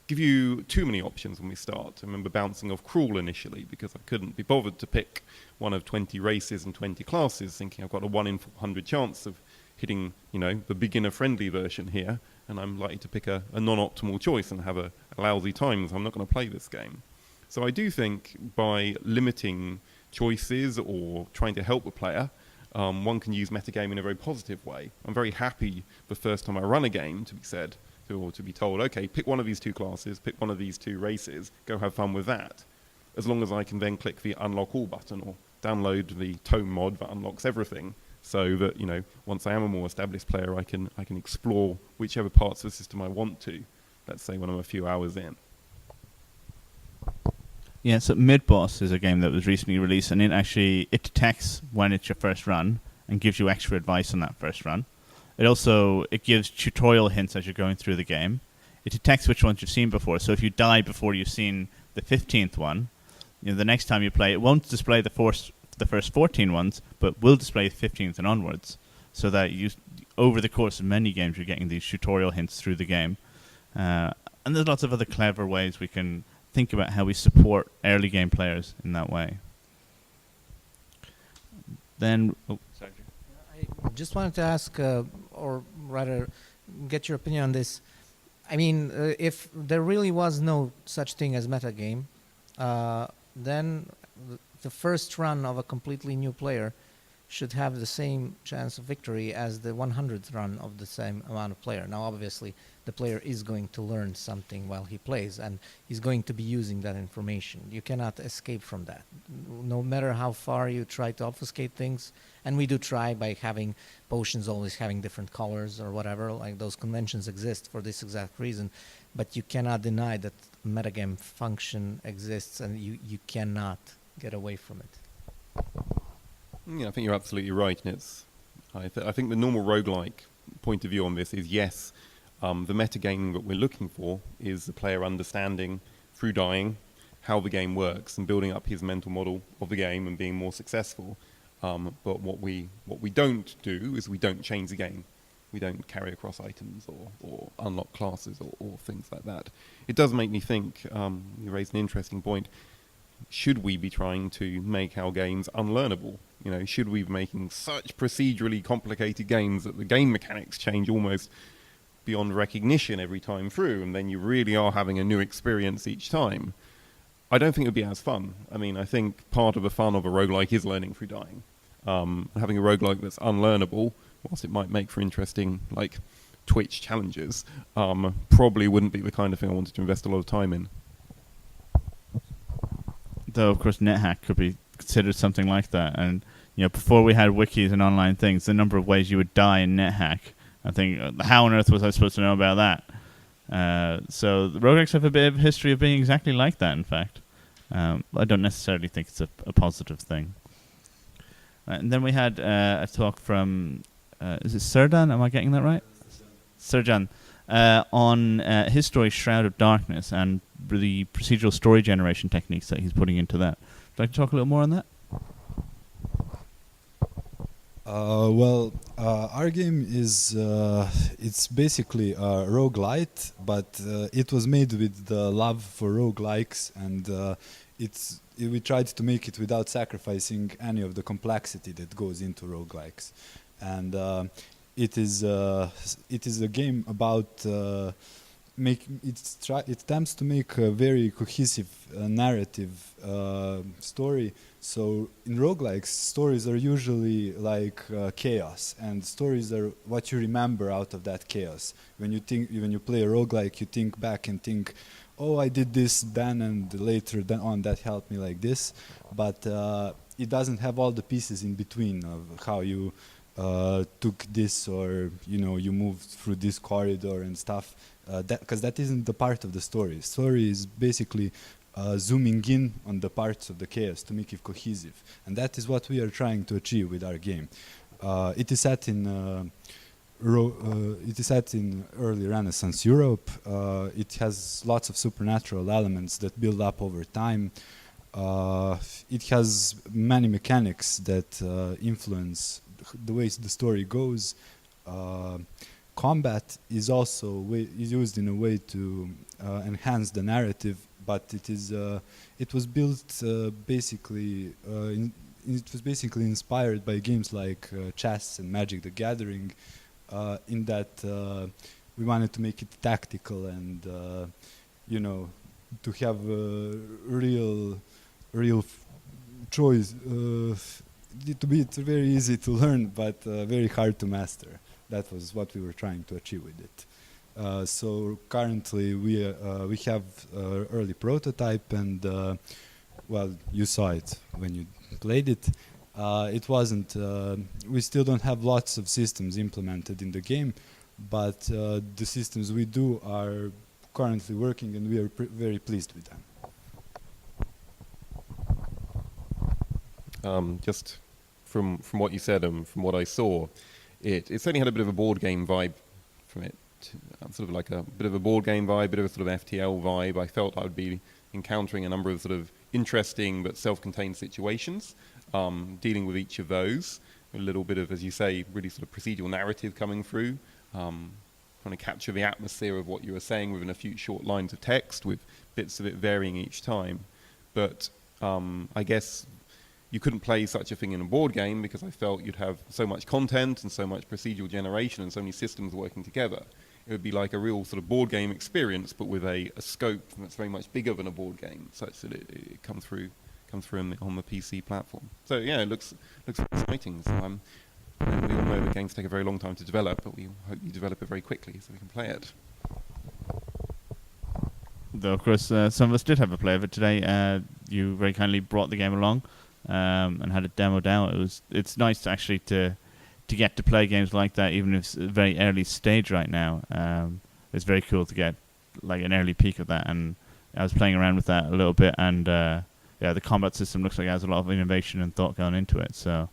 Speaker 4: give you too many options when we start. I remember bouncing off Cruel initially because I couldn't be bothered to pick one of 20 races and 20 classes, thinking I've got a 1 in 400 chance of hitting, the beginner-friendly version here, and I'm likely to pick a non-optimal choice and have a lousy time, so I'm not going to play this game. So I do think by limiting choices or trying to help a player, one can use metagame in a very positive way. I'm very happy the first time I run a game to be said, or to be told, okay, pick one of these 2 classes, pick one of these 2 races, go have fun with that, as long as I can then click the unlock all button or download the tome mod that unlocks everything, so that, once I am a more established player, I can explore whichever parts of the system I want to, let's say when I'm a few hours in.
Speaker 1: Yeah, so Mid-Boss is a game that was recently released, and it detects when it's your first run and gives you extra advice on that first run. It gives tutorial hints as you're going through the game. It detects which ones you've seen before, so if you die before you've seen the 15th one, the next time you play, it won't display the first 14 ones, but will display the 15th and onwards, so that over the course of many games you're getting these tutorial hints through the game. And there's lots of other clever ways we can think about how we support early game players in that way. Then,
Speaker 3: I just wanted to ask, or rather get your opinion on this. I mean, if there really was no such thing as metagame, then the first run of a completely new player should have the same chance of victory as the 100th run of the same amount of player. Now, obviously, the player is going to learn something while he plays, and he's going to be using that information. You cannot escape from that, no matter how far you try to obfuscate things. And we do try by having potions always having different colors or whatever, like those conventions exist for this exact reason. But you cannot deny that metagame function exists, and you cannot get away from it.
Speaker 4: Yeah, I think you're absolutely right. And I think the normal roguelike point of view on this is, yes, the metagaming that we're looking for is the player understanding through dying how the game works and building up his mental model of the game and being more successful. But what we don't do is we don't change the game. We don't carry across items or unlock classes or things like that. It does make me think, you raised an interesting point, should we be trying to make our games unlearnable? Should we be making such procedurally complicated games that the game mechanics change almost beyond recognition every time through, and then you really are having a new experience each time? I don't think it would be as fun. I mean, I think part of the fun of a roguelike is learning through dying. Having a roguelike that's unlearnable, whilst it might make for interesting, like, Twitch challenges, probably wouldn't be the kind of thing I wanted to invest a lot of time in.
Speaker 1: Though, of course, NetHack could be considered something like that. And, before we had wikis and online things, the number of ways you would die in NetHack, I think, how on earth was I supposed to know about that? So the roguelikes have a bit of a history of being exactly like that, in fact. I don't necessarily think it's a positive thing. And then we had a talk from, is it Serdan? Am I getting that right? Serdan. On his story, Shroud of Darkness, and the procedural story generation techniques that he's putting into that. Would you like to talk a little more on that?
Speaker 5: Our game is it's basically a roguelite, but it was made with the love for roguelikes, and we tried to make it without sacrificing any of the complexity that goes into roguelikes. And it is a game about it attempts to make a very cohesive narrative story. So in roguelikes, stories are usually like chaos, and stories are what you remember out of that chaos. When you play a roguelike, you think back and think, oh, I did this then, and later on that helped me like this. But it doesn't have all the pieces in between of how you took this, or you moved through this corridor and stuff. Because that isn't the part of the story. Story is basically zooming in on the parts of the chaos to make it cohesive, and that is what we are trying to achieve with our game. It is set in early Renaissance Europe. It has lots of supernatural elements that build up over time. It has many mechanics that influence the way the story goes. Combat is also used in a way to enhance the narrative, but it was built basically inspired by games like chess and Magic the Gathering, in that we wanted to make it tactical and to have a real choice. It's very easy to learn, but very hard to master. That was what we were trying to achieve with it. So currently we have early prototype, and well, you saw it when you played it. It wasn't. We still don't have lots of systems implemented in the game, but the systems we do are currently working, and we are very pleased with them.
Speaker 4: Just from what you said and from what I saw, it certainly had a bit of a board game vibe from it. Sort of like a bit of a board game vibe, bit of a sort of FTL vibe. I felt I would be encountering a number of sort of interesting but self-contained situations, dealing with each of those. A little bit of, as you say, really sort of procedural narrative coming through, trying to capture the atmosphere of what you were saying within a few short lines of text, with bits of it varying each time. But I guess you couldn't play such a thing in a board game because I felt you'd have so much content and so much procedural generation and so many systems working together. It would be like a real sort of board game experience, but with a scope that's very much bigger than a board game, such that it comes through on the PC platform. So yeah, it looks exciting. So we all know that games take a very long time to develop, but we hope you develop it very quickly so we can play it.
Speaker 1: Though, of course, some of us did have a play of it today. You very kindly brought the game along and had it demoed out. It's nice to actually to get to play games like that, even if it's a very early stage right now. It's very cool to get like an early peek of that, and I was playing around with that a little bit, and the combat system looks like it has a lot of innovation and thought going into it. So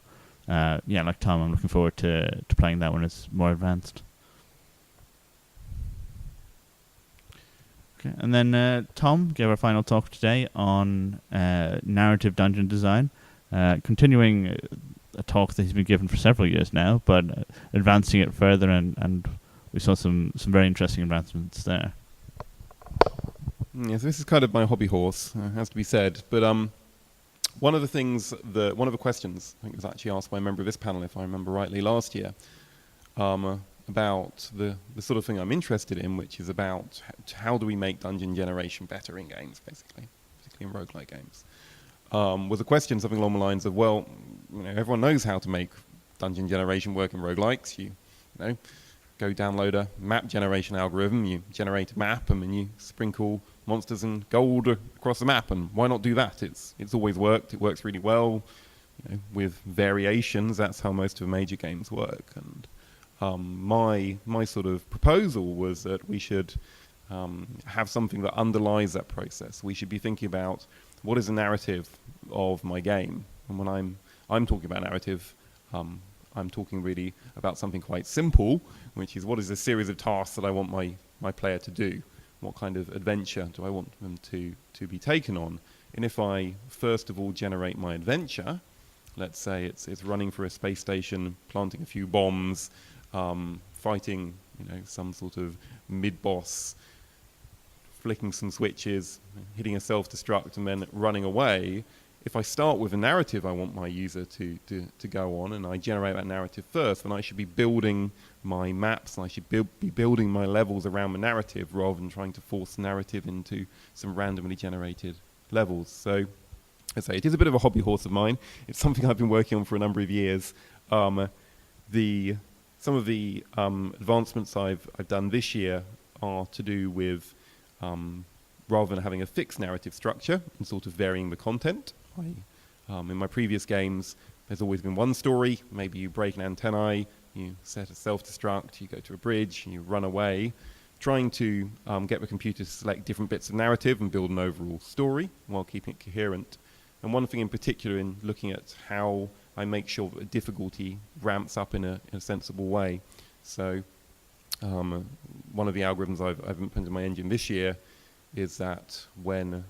Speaker 1: like Tom, I'm looking forward to playing that when it's more advanced. Okay, and then Tom gave our final talk today on narrative dungeon design, continuing a talk that he's been given for several years now, but advancing it further, and we saw some very interesting advancements there.
Speaker 4: Yes, this is kind of my hobby horse, has to be said. But one of the questions I think was actually asked by a member of this panel, if I remember rightly, last year, about the sort of thing I'm interested in, which is about how do we make dungeon generation better in games, basically, particularly in roguelike games. Was a question something along the lines of, well, everyone knows how to make dungeon generation work in roguelikes. You go download a map generation algorithm, you generate a map, and then you sprinkle monsters and gold across the map. And why not do that? It's always worked. It works really well. With variations, that's how most of the major games work. And my sort of proposal was that we should have something that underlies that process. We should be thinking about what is the narrative of my game. And when I'm talking about narrative, I'm talking really about something quite simple, which is what is a series of tasks that I want my player to do? What kind of adventure do I want them to be taken on? And if I first of all generate my adventure, let's say it's running for a space station, planting a few bombs, fighting some sort of mid-boss, flicking some switches, hitting a self-destruct, and then running away. if I start with a narrative I want my user to go on, and I generate that narrative first, then I should be building my maps and I should be building my levels around the narrative rather than trying to force narrative into some randomly generated levels. So, I say it is a bit of a hobby horse of mine. It's something I've been working on for a number of years. Some of the advancements I've done this year are to do with rather than having a fixed narrative structure and sort of varying the content. In my previous games, there's always been one story. Maybe you break an antennae, you set a self-destruct, you go to a bridge, you run away, trying to get the computer to select different bits of narrative and build an overall story while keeping it coherent. And one thing in particular in looking at how I make sure that the difficulty ramps up in a sensible way. So one of the algorithms I've implemented in my engine this year is that when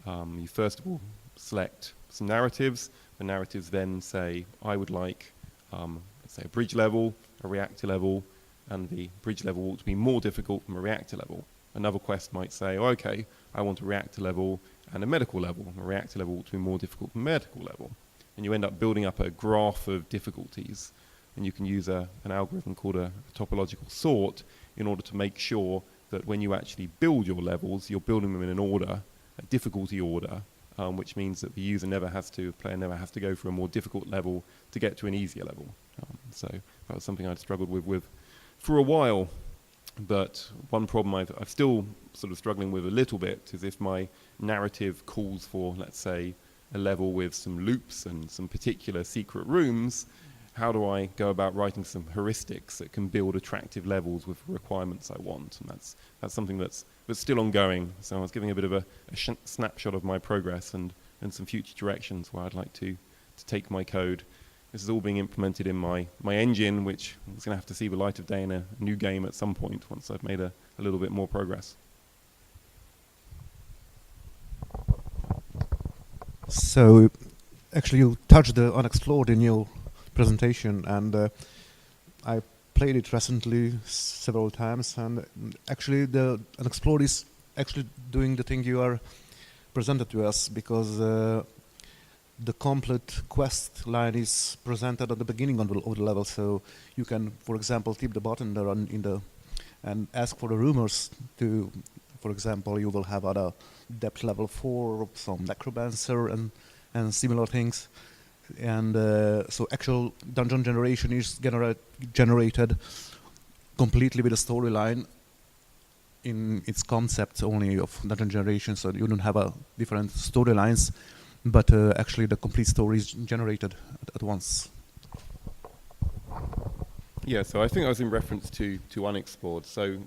Speaker 4: you first of all select some narratives, the narratives then say, I would like, let's say, a bridge level, a reactor level, and the bridge level ought to be more difficult than a reactor level. Another quest might say, oh, okay, I want a reactor level and a medical level. A reactor level ought to be more difficult than a medical level. And you end up building up a graph of difficulties. And you can use an algorithm called a topological sort in order to make sure that when you actually build your levels, you're building them in an order, a difficulty order, which means that the player never has to go for a more difficult level to get to an easier level. So that was something I'd struggled with for a while. But one problem I've still sort of struggling with a little bit is if my narrative calls for, let's say, a level with some loops and some particular secret rooms, how do I go about writing some heuristics that can build attractive levels with the requirements I want? And that's something that's still ongoing. So I was giving a bit of a snapshot of my progress and some future directions where I'd like to take my code. This is all being implemented in my engine, which is going to have to see the light of day in a new game at some point once I've made a little bit more progress.
Speaker 6: So, actually, you touched the unexplored in your presentation, and I played it recently several times, and actually the unexplored is actually doing the thing you are presented to us, because the complete quest line is presented at the beginning of the level, so you can, for example, tip the button there and ask for the rumors to, for example, you will have other depth level 4, some necromancer and similar things. And so actual dungeon generation is generated completely with a storyline in its concept only of dungeon generation, so you don't have a different storylines, but actually the complete story is generated at once.
Speaker 4: Yeah, so I think I was in reference to Unexplored. So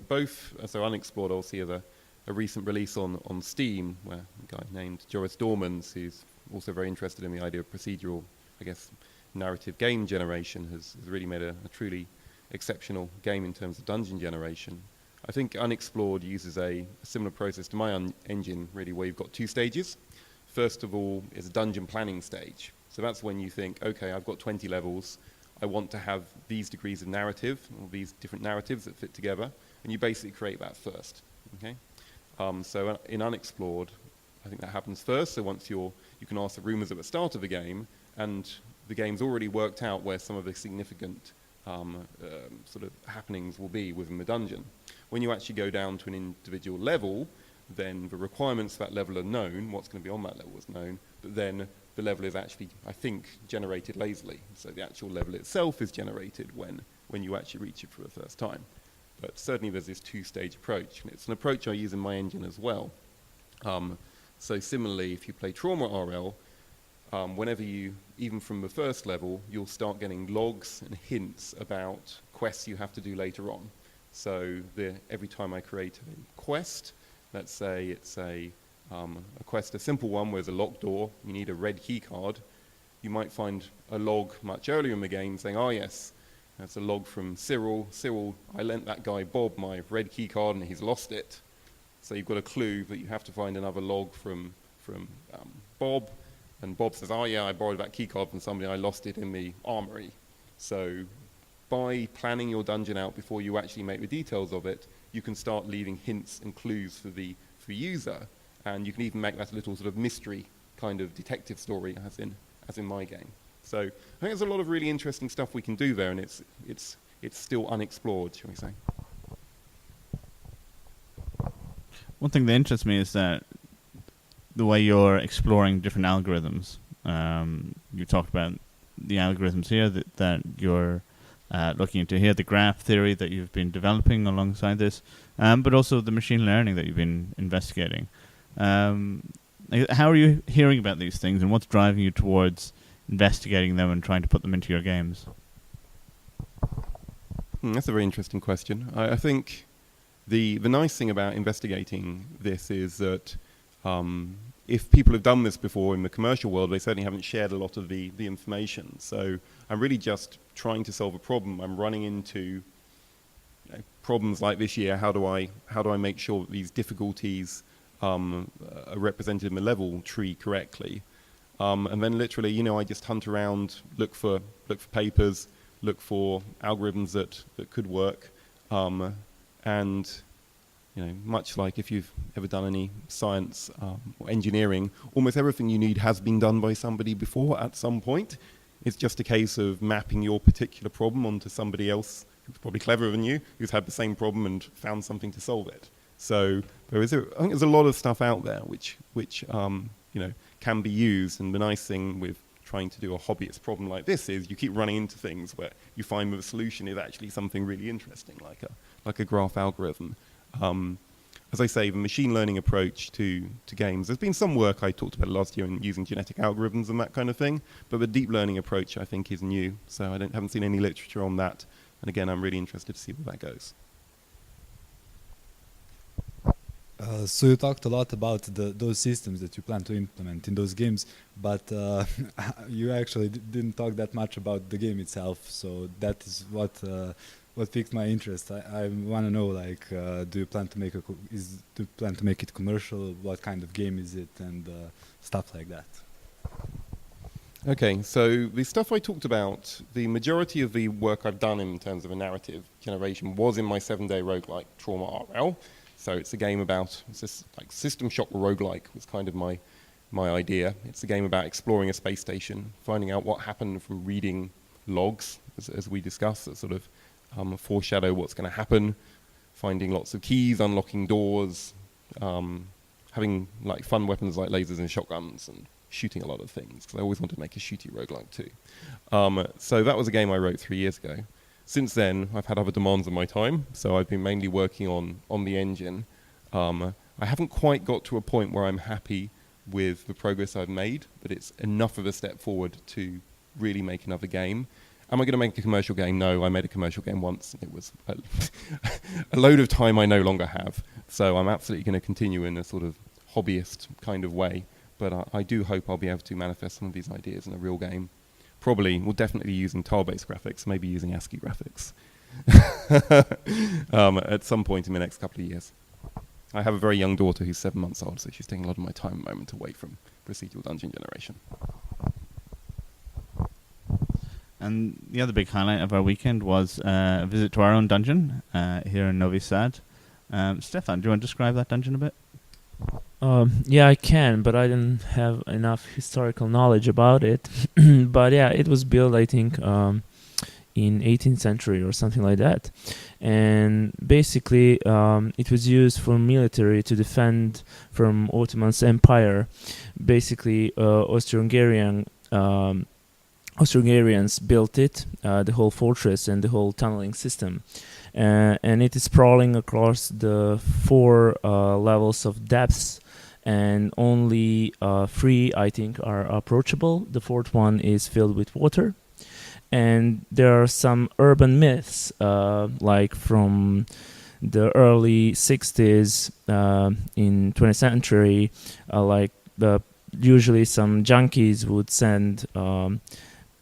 Speaker 4: Unexplored obviously is a recent release on Steam, where a guy named Joris Dormans, who's also very interested in the idea of procedural, I guess, narrative game generation, has really made a truly exceptional game in terms of dungeon generation. I think Unexplored uses a similar process to my engine, really, where you've got 2 stages. First of all is a dungeon planning stage. So that's when you think, okay, I've got 20 levels, I want to have these degrees of narrative, or these different narratives that fit together, and you basically create that first. Okay? So in Unexplored, I think that happens first. So once you can ask the rumors at the start of the game, and the game's already worked out where some of the significant sort of happenings will be within the dungeon. When you actually go down to an individual level, then the requirements for that level are known, what's going to be on that level is known, but then the level is actually, I think, generated lazily. So the actual level itself is generated when you actually reach it for the first time. But certainly there's this 2-stage approach, and it's an approach I use in my engine as well. So similarly, if you play Trauma RL, whenever you, even from the first level, you'll start getting logs and hints about quests you have to do later on. So every time I create a quest, let's say it's a quest, a simple one where there's a locked door, you need a red key card, you might find a log much earlier in the game saying, oh yes, that's a log from Cyril. Cyril, I lent that guy Bob my red key card and he's lost it. So you've got a clue that you have to find another log from Bob, and Bob says, oh yeah, I borrowed that key card from somebody, I lost it in the armory. So by planning your dungeon out before you actually make the details of it, you can start leaving hints and clues for the user, and you can even make that a little sort of mystery kind of detective story as in my game. So I think there's a lot of really interesting stuff we can do there, and it's still unexplored, shall we say.
Speaker 1: One thing that interests me is that the way you're exploring different algorithms. You talked about the algorithms here that you're looking into here, the graph theory that you've been developing alongside this, but also the machine learning that you've been investigating. How are you hearing about these things, and what's driving you towards investigating them and trying to put them into your games?
Speaker 4: That's a very interesting question. I think the nice thing about investigating this is that if people have done this before in the commercial world, they certainly haven't shared a lot of the information. So I'm really just trying to solve a problem. I'm running into problems like this year. How do I make sure that these difficulties are represented in the level tree correctly? And then literally, I just hunt around, look for papers, look for algorithms that could work, and much like if you've ever done any science or engineering, almost everything you need has been done by somebody before at some point. It's just a case of mapping your particular problem onto somebody else who's probably cleverer than you, who's had the same problem and found something to solve it. So I think there's a lot of stuff out there which can be used, and the nice thing with trying to do a hobbyist problem like this is you keep running into things where you find the solution is actually something really interesting, like a graph algorithm. As I say, the machine learning approach to games, there's been some work I talked about last year in using genetic algorithms and that kind of thing, but the deep learning approach I think is new, so I haven't seen any literature on that, and again I'm really interested to see where that goes.
Speaker 5: So you talked a lot about those systems that you plan to implement in those games, but you actually didn't talk that much about the game itself. So that is what piqued my interest. I want to know, do you plan to make it commercial? What kind of game is it, and stuff like that?
Speaker 4: Okay, so the stuff I talked about, the majority of the work I've done in terms of a narrative generation was in my 7-day roguelike Trauma RL. So it's a game about, it's just like System Shock roguelike was kind of my idea. It's a game about exploring a space station, finding out what happened from reading logs, as we discussed, that sort of foreshadow what's going to happen, finding lots of keys, unlocking doors, having like fun weapons like lasers and shotguns, and shooting a lot of things, because I always wanted to make a shooty roguelike too. So that was a game I wrote 3 years ago. Since then, I've had other demands on my time, so I've been mainly working on the engine. I haven't quite got to a point where I'm happy with the progress I've made, but it's enough of a step forward to really make another game. Am I going to make a commercial game? No, I made a commercial game once. It was a load of time I no longer have. So I'm absolutely going to continue in a sort of hobbyist kind of way. But I do hope I'll be able to manifest some of these ideas in a real game. Probably, we'll definitely be using tile-based graphics, maybe using ASCII graphics at some point in the next couple of years. I have a very young daughter who's 7 months old, so she's taking a lot of my time at the moment away from procedural dungeon generation.
Speaker 1: And the other big highlight of our weekend was a visit to our own dungeon here in Novi Sad. Stefan, do you want to describe that dungeon a bit?
Speaker 2: Yeah, I can, but I didn't have enough historical knowledge about it. But yeah, it was built, I think, in 18th century or something like that. And basically, it was used for military to defend from Ottoman's empire. Basically, Austro-Hungarians built it, the whole fortress and the whole tunneling system. And it is sprawling across the 4 levels of depths, and only 3, I think, are approachable. The 4th one is filled with water. And there are some urban myths, like from the early 60s in 20th century, usually some junkies would send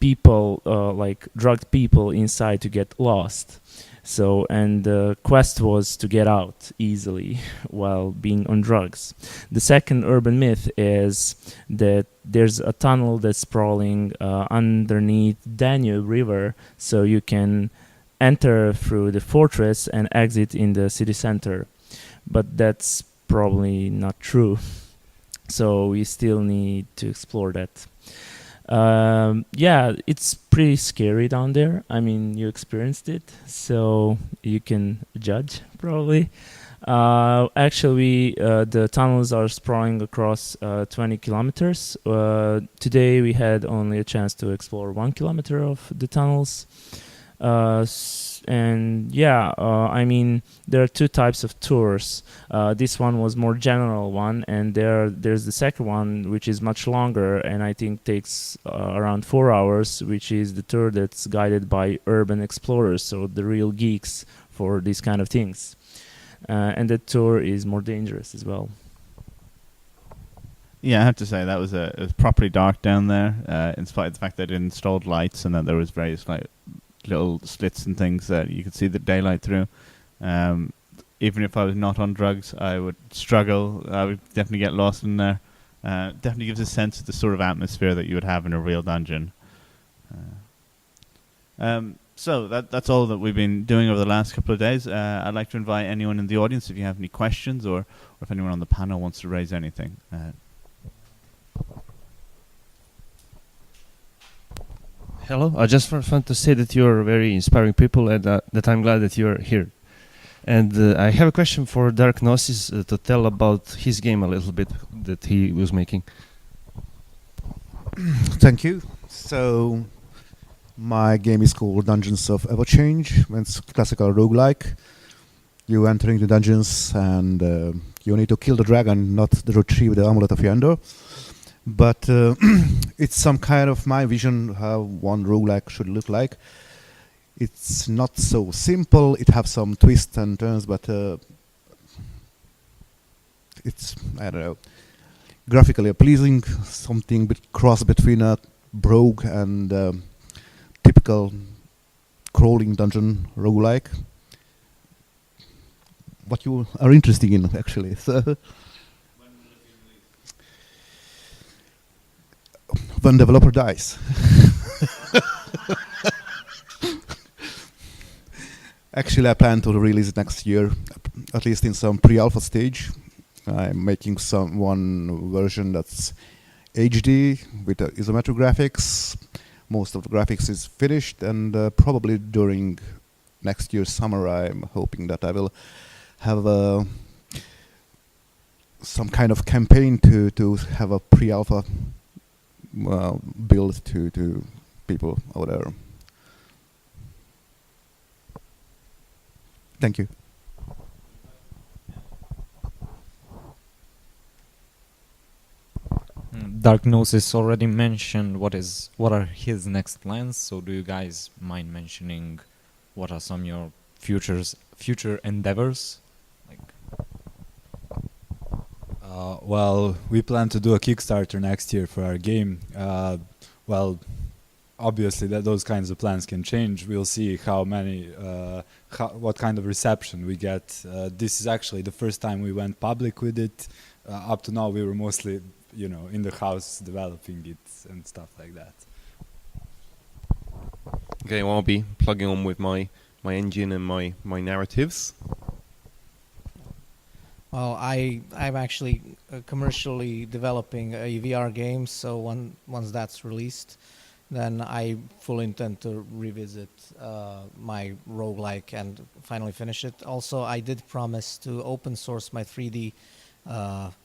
Speaker 2: people, like drugged people inside to get lost. So, and the quest was to get out easily while being on drugs. The second urban myth is that there's a tunnel that's sprawling underneath Danube River, so you can enter through the fortress and exit in the city center. But that's probably not true. so we still need to explore that. Yeah, it's pretty scary down there. I mean, you experienced it, so you can judge probably. Actually, the tunnels are sprawling across 20 kilometers. Today we had only a chance to explore 1 kilometer of the tunnels. And yeah, I mean, there are two types of tours. This one was more general one, and there's the second one, which is much longer, and I think takes around 4 hours, which is the tour that's guided by urban explorers, so the real geeks for these kind of things. And that tour is more dangerous as well.
Speaker 1: Yeah, I have to say that it was properly dark down there, in spite of the fact that it installed lights and that there was various little slits and things that you could see the daylight through. Even if I was not on drugs, I would struggle. I would definitely get lost in there. Definitely gives a sense of the sort of atmosphere that you would have in a real dungeon. So that's all that we've been doing over the last couple of days. I'd like to invite anyone in the audience if you have any questions, or if anyone on the panel wants to raise anything.
Speaker 7: Hello, I just want to say that you're very inspiring people, and that I'm glad that you're here. And I have a question for Dark Gnosis to tell about his game a little bit that he was making.
Speaker 6: Thank you. So, my game is called Dungeons of Everchange. It's classical roguelike. You enter into dungeons and you need to kill the dragon, not retrieve the amulet of Yonder. But it's some kind of my vision how one roguelike should look like. It's not so simple. It has some twists and turns, but it's, I don't know, graphically pleasing. Something cross between a rogue and typical crawling dungeon roguelike. What you are interested in, actually. So when developer dies. Actually, I plan to release it next year, at least in some pre-alpha stage. I'm making one version that's HD with isometric graphics. Most of the graphics is finished, and probably during next year's summer, I'm hoping that I will have some kind of campaign to have a pre-alpha build to people out there. Thank you.
Speaker 8: Dark Gnosis already mentioned what are his next plans. So do you guys mind mentioning what are some of your future endeavors?
Speaker 5: Well, we plan to do a Kickstarter next year for our game. Well, obviously those kinds of plans can change. We'll see what kind of reception we get. This is actually the first time we went public with it. Up to now, we were mostly, in the house developing it and stuff like that.
Speaker 4: Okay, well, I'll be plugging on with my engine and my narratives.
Speaker 3: Well, I'm actually commercially developing a VR game, so once that's released, then I fully intend to revisit my roguelike and finally finish it. Also, I did promise to open source my 3D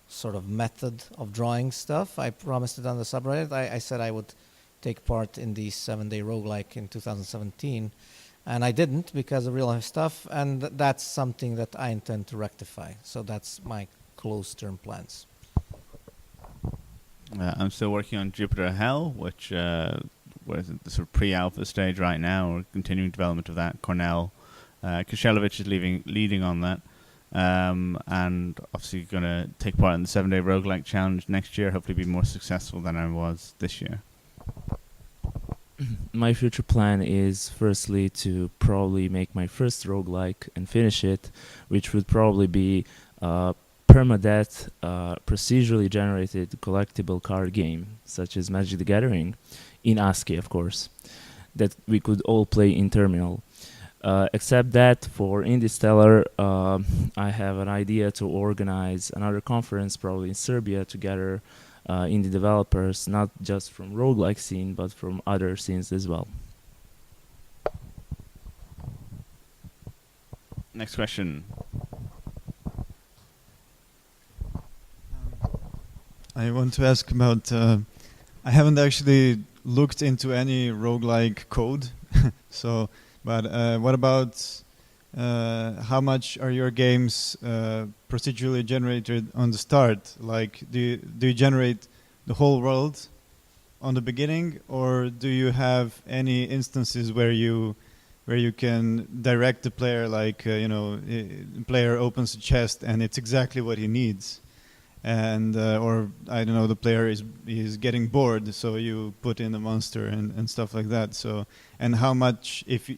Speaker 3: sort of method of drawing stuff. I promised it on the subreddit. I said I would take part in the 7-day roguelike in 2017. And I didn't because of real life stuff, and that's something that I intend to rectify. So that's my close-term plans.
Speaker 1: I'm still working on Jupiter Hell, which was the sort of pre-alpha stage right now. We're continuing development of that. Cornell Kishelevich is leading on that. And obviously going to take part in the 7-day roguelike challenge next year, hopefully be more successful than I was this year.
Speaker 2: My future plan is firstly to probably make my first roguelike and finish it, which would probably be a permadeath, procedurally generated collectible card game, such as Magic the Gathering, in ASCII, of course, that we could all play in terminal. Except that, for Indiestellar, I have an idea to organize another conference, probably in Serbia, to gather indie developers, not just from roguelike scene, but from other scenes as well.
Speaker 1: Next question.
Speaker 9: I want to ask about, I haven't actually looked into any roguelike code, so, but what about how much are your games procedurally generated on the start? Like, do you generate the whole world on the beginning, or do you have any instances where you can direct the player, like, the player opens a chest and it's exactly what he needs? And or I don't know, the player is getting bored, so you put in a monster and stuff like that. So, and how much, if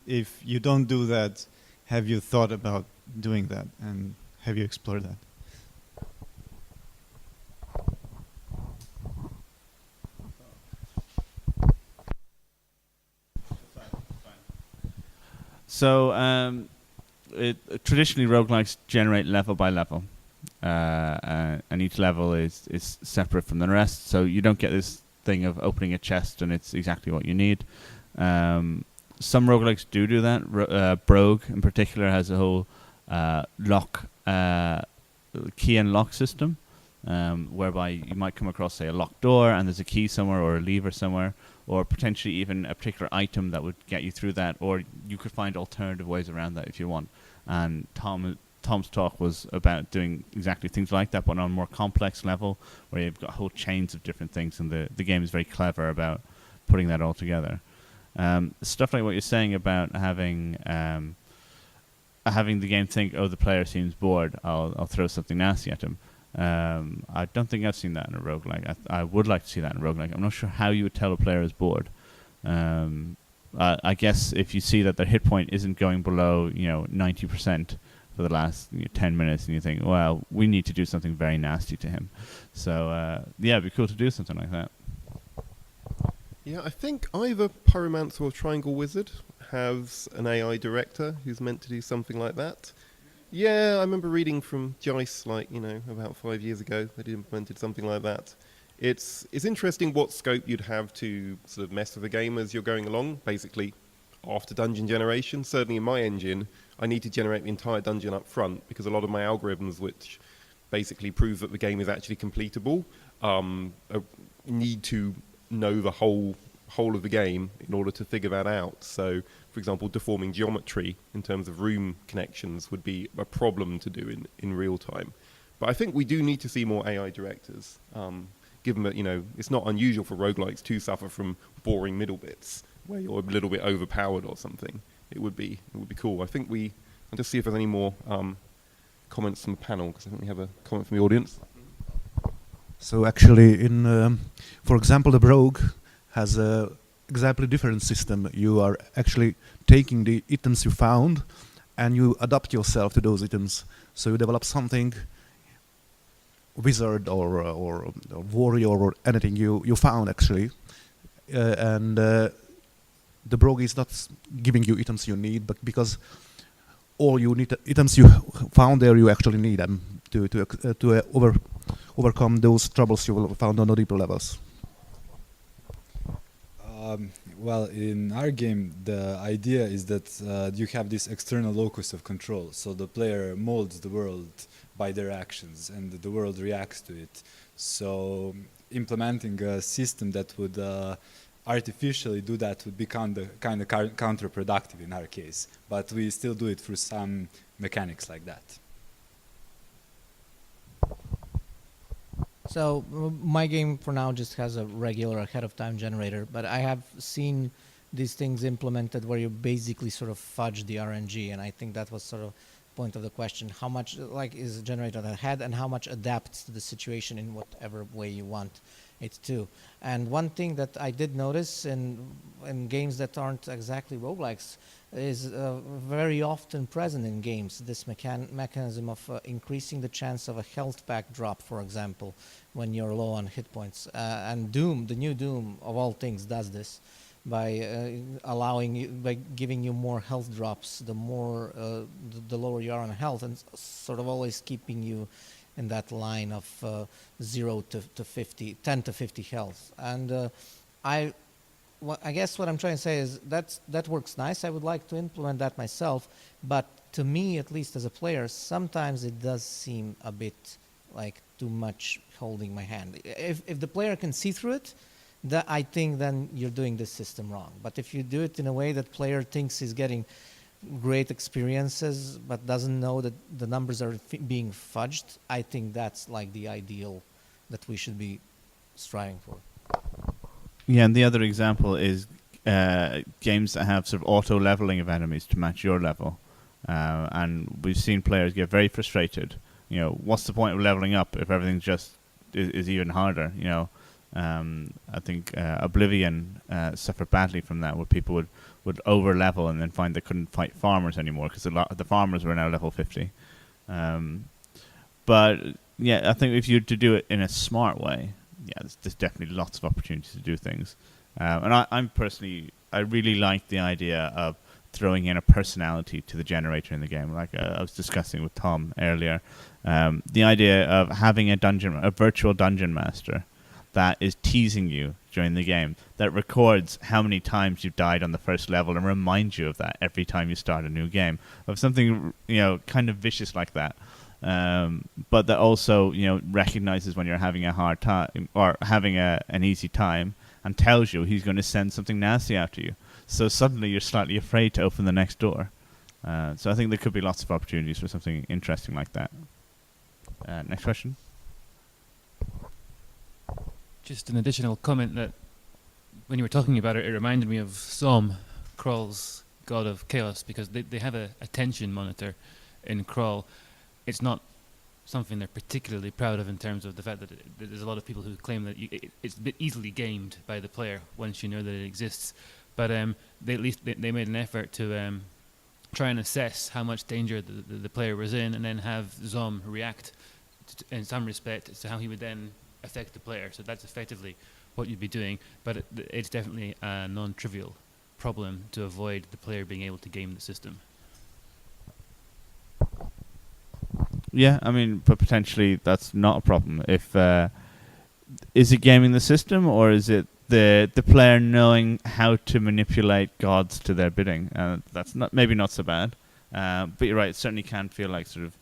Speaker 9: you don't do that, have you thought about doing that, and have you explored that?
Speaker 1: So traditionally roguelikes generate level by level. And each level is separate from the rest, so you don't get this thing of opening a chest and it's exactly what you need. Some roguelikes do that. Brogue in particular has a whole key and lock system, whereby you might come across, say, a locked door and there's a key somewhere or a lever somewhere, or potentially even a particular item that would get you through that, or you could find alternative ways around that if you want. And Tom's talk was about doing exactly things like that, but on a more complex level, where you've got whole chains of different things, and the game is very clever about putting that all together. Stuff like what you're saying about having the game think, oh, the player seems bored, I'll throw something nasty at him. I don't think I've seen that in a roguelike. I would like to see that in a roguelike. I'm not sure how you would tell a player is bored. I guess if you see that their hit point isn't going below 90%, for the last 10 minutes, and you think, well, we need to do something very nasty to him. So, yeah, it'd be cool to do something like that.
Speaker 4: Yeah, I think either Pyromancer or Triangle Wizard has an AI director who's meant to do something like that. Yeah, I remember reading from Jice, about 5 years ago, they'd implemented something like that. It's interesting what scope you'd have to sort of mess with the game as you're going along, basically after dungeon generation. Certainly in my engine, I need to generate the entire dungeon up front, because a lot of my algorithms, which basically prove that the game is actually completable, need to know the whole of the game in order to figure that out. So, for example, deforming geometry in terms of room connections would be a problem to do in real time. But I think we do need to see more AI directors, given that it's not unusual for roguelikes to suffer from boring middle bits where you're a little bit overpowered or something. It would be cool. I think I'll just see if there's any more comments from the panel, because I think we have a comment from the audience.
Speaker 6: So actually, for example, the Brogue has a exactly different system. You are actually taking the items you found, and you adapt yourself to those items. So you develop something, wizard or warrior or anything you found actually, and the Brogue is not giving you items you need, but because all you need items you found there, you actually need them to overcome those troubles you will found on the deeper levels.
Speaker 5: Well, in our game, the idea is that you have this external locus of control. So the player molds the world by their actions, and the world reacts to it. So implementing a system that would artificially do that would be kind of counterproductive in our case. But we still do it through some mechanics like that.
Speaker 3: So my game for now just has a regular ahead of time generator, but I have seen these things implemented where you basically sort of fudge the RNG, and I think that was sort of point of the question: how much is generated ahead, and how much adapts to the situation in whatever way you want it to. And one thing that I did notice in games that aren't exactly roguelikes is very often present in games, this mechanism of increasing the chance of a health pack drop, for example, when you're low on hit points. And Doom, the new Doom of all things, does this. allowing you, by giving you more health drops, the more the lower you are on health, and sort of always keeping you in that line of 0 to 50, 10 to 50 health. And I guess what I'm trying to say is that works nice. I would like to implement that myself, but to me, at least as a player, sometimes it does seem a bit like too much holding my hand. If the player can see through it, I think then you're doing this system wrong. But if you do it in a way that player thinks he's getting great experiences but doesn't know that the numbers are being fudged, I think that's like the ideal that we should be striving for.
Speaker 1: Yeah, and the other example is games that have sort of auto leveling of enemies to match your level. And we've seen players get very frustrated. You know, what's the point of leveling up if everything just is even harder? You know, I think Oblivion suffered badly from that, where people would over level and then find they couldn't fight farmers anymore because the farmers were now level 50. But yeah, I think if you're to do it in a smart way, yeah, there's definitely lots of opportunities to do things. And I'm personally, I really like the idea of throwing in a personality to the generator in the game, like I was discussing with Tom earlier. The idea of having a virtual dungeon master that is teasing you during the game, that records how many times you've died on the first level and reminds you of that every time you start a new game, of something, you know, kind of vicious like that. But that also, you know, recognizes when you're having a hard time or having an easy time and tells you he's going to send something nasty after you. So suddenly you're slightly afraid to open the next door. So I think there could be lots of opportunities for something interesting like that. Next question.
Speaker 10: Just an additional comment that when you were talking about it, it reminded me of Som, Crawl's God of Chaos, because they have a tension monitor in Crawl. It's not something they're particularly proud of in terms of the fact that there's a lot of people who claim that it's a bit easily gamed by the player once you know that it exists. But they at least they made an effort to try and assess how much danger the player was in, and then have Zom react in some respect to how he would then affect the player. So that's effectively what you'd be doing, but it's definitely a non-trivial problem to avoid the player being able to game the system.
Speaker 1: Yeah, I mean, but potentially that's not a problem. If is it gaming the system, or is it the player knowing how to manipulate gods to their bidding? That's maybe not so bad, but you're right. It certainly can feel like sort of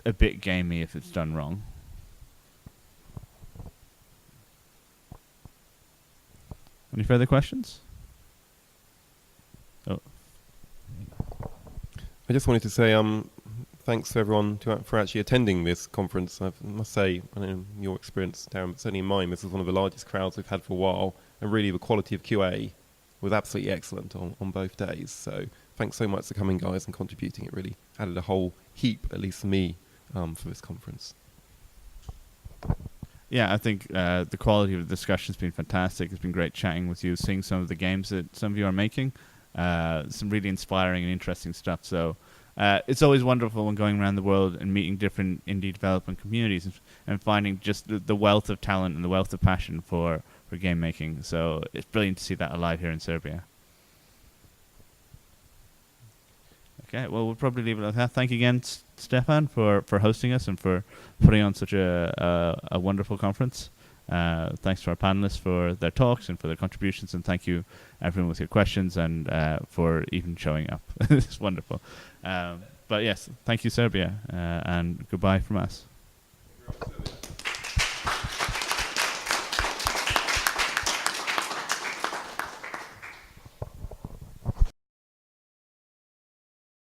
Speaker 1: a bit gamey if it's done wrong. Any further questions? Oh,
Speaker 4: I just wanted to say thanks to everyone for actually attending this conference. I must say, I don't know your experience, Darren, but certainly in mine, this was one of the largest crowds we've had for a while, and really the quality of QA was absolutely excellent on both days. So thanks so much for coming, guys, and contributing. It really added a whole heap, at least for me, for this conference.
Speaker 1: yeah, I think the quality of the discussion has been fantastic. It's been great chatting with you, seeing some of the games that some of you are making, some really inspiring and interesting stuff. So it's always wonderful when going around the world and meeting different indie development communities and finding just the wealth of talent and the wealth of passion for game making. So it's brilliant to see that alive here in Serbia. Okay, well, we'll probably leave it at that. Thank you again, Stefan, for hosting us and for putting on such a wonderful conference. Thanks to our panelists for their talks and for their contributions, and thank you, everyone, with your questions and for even showing up. It's wonderful. But yes, thank you, Serbia, and goodbye from us.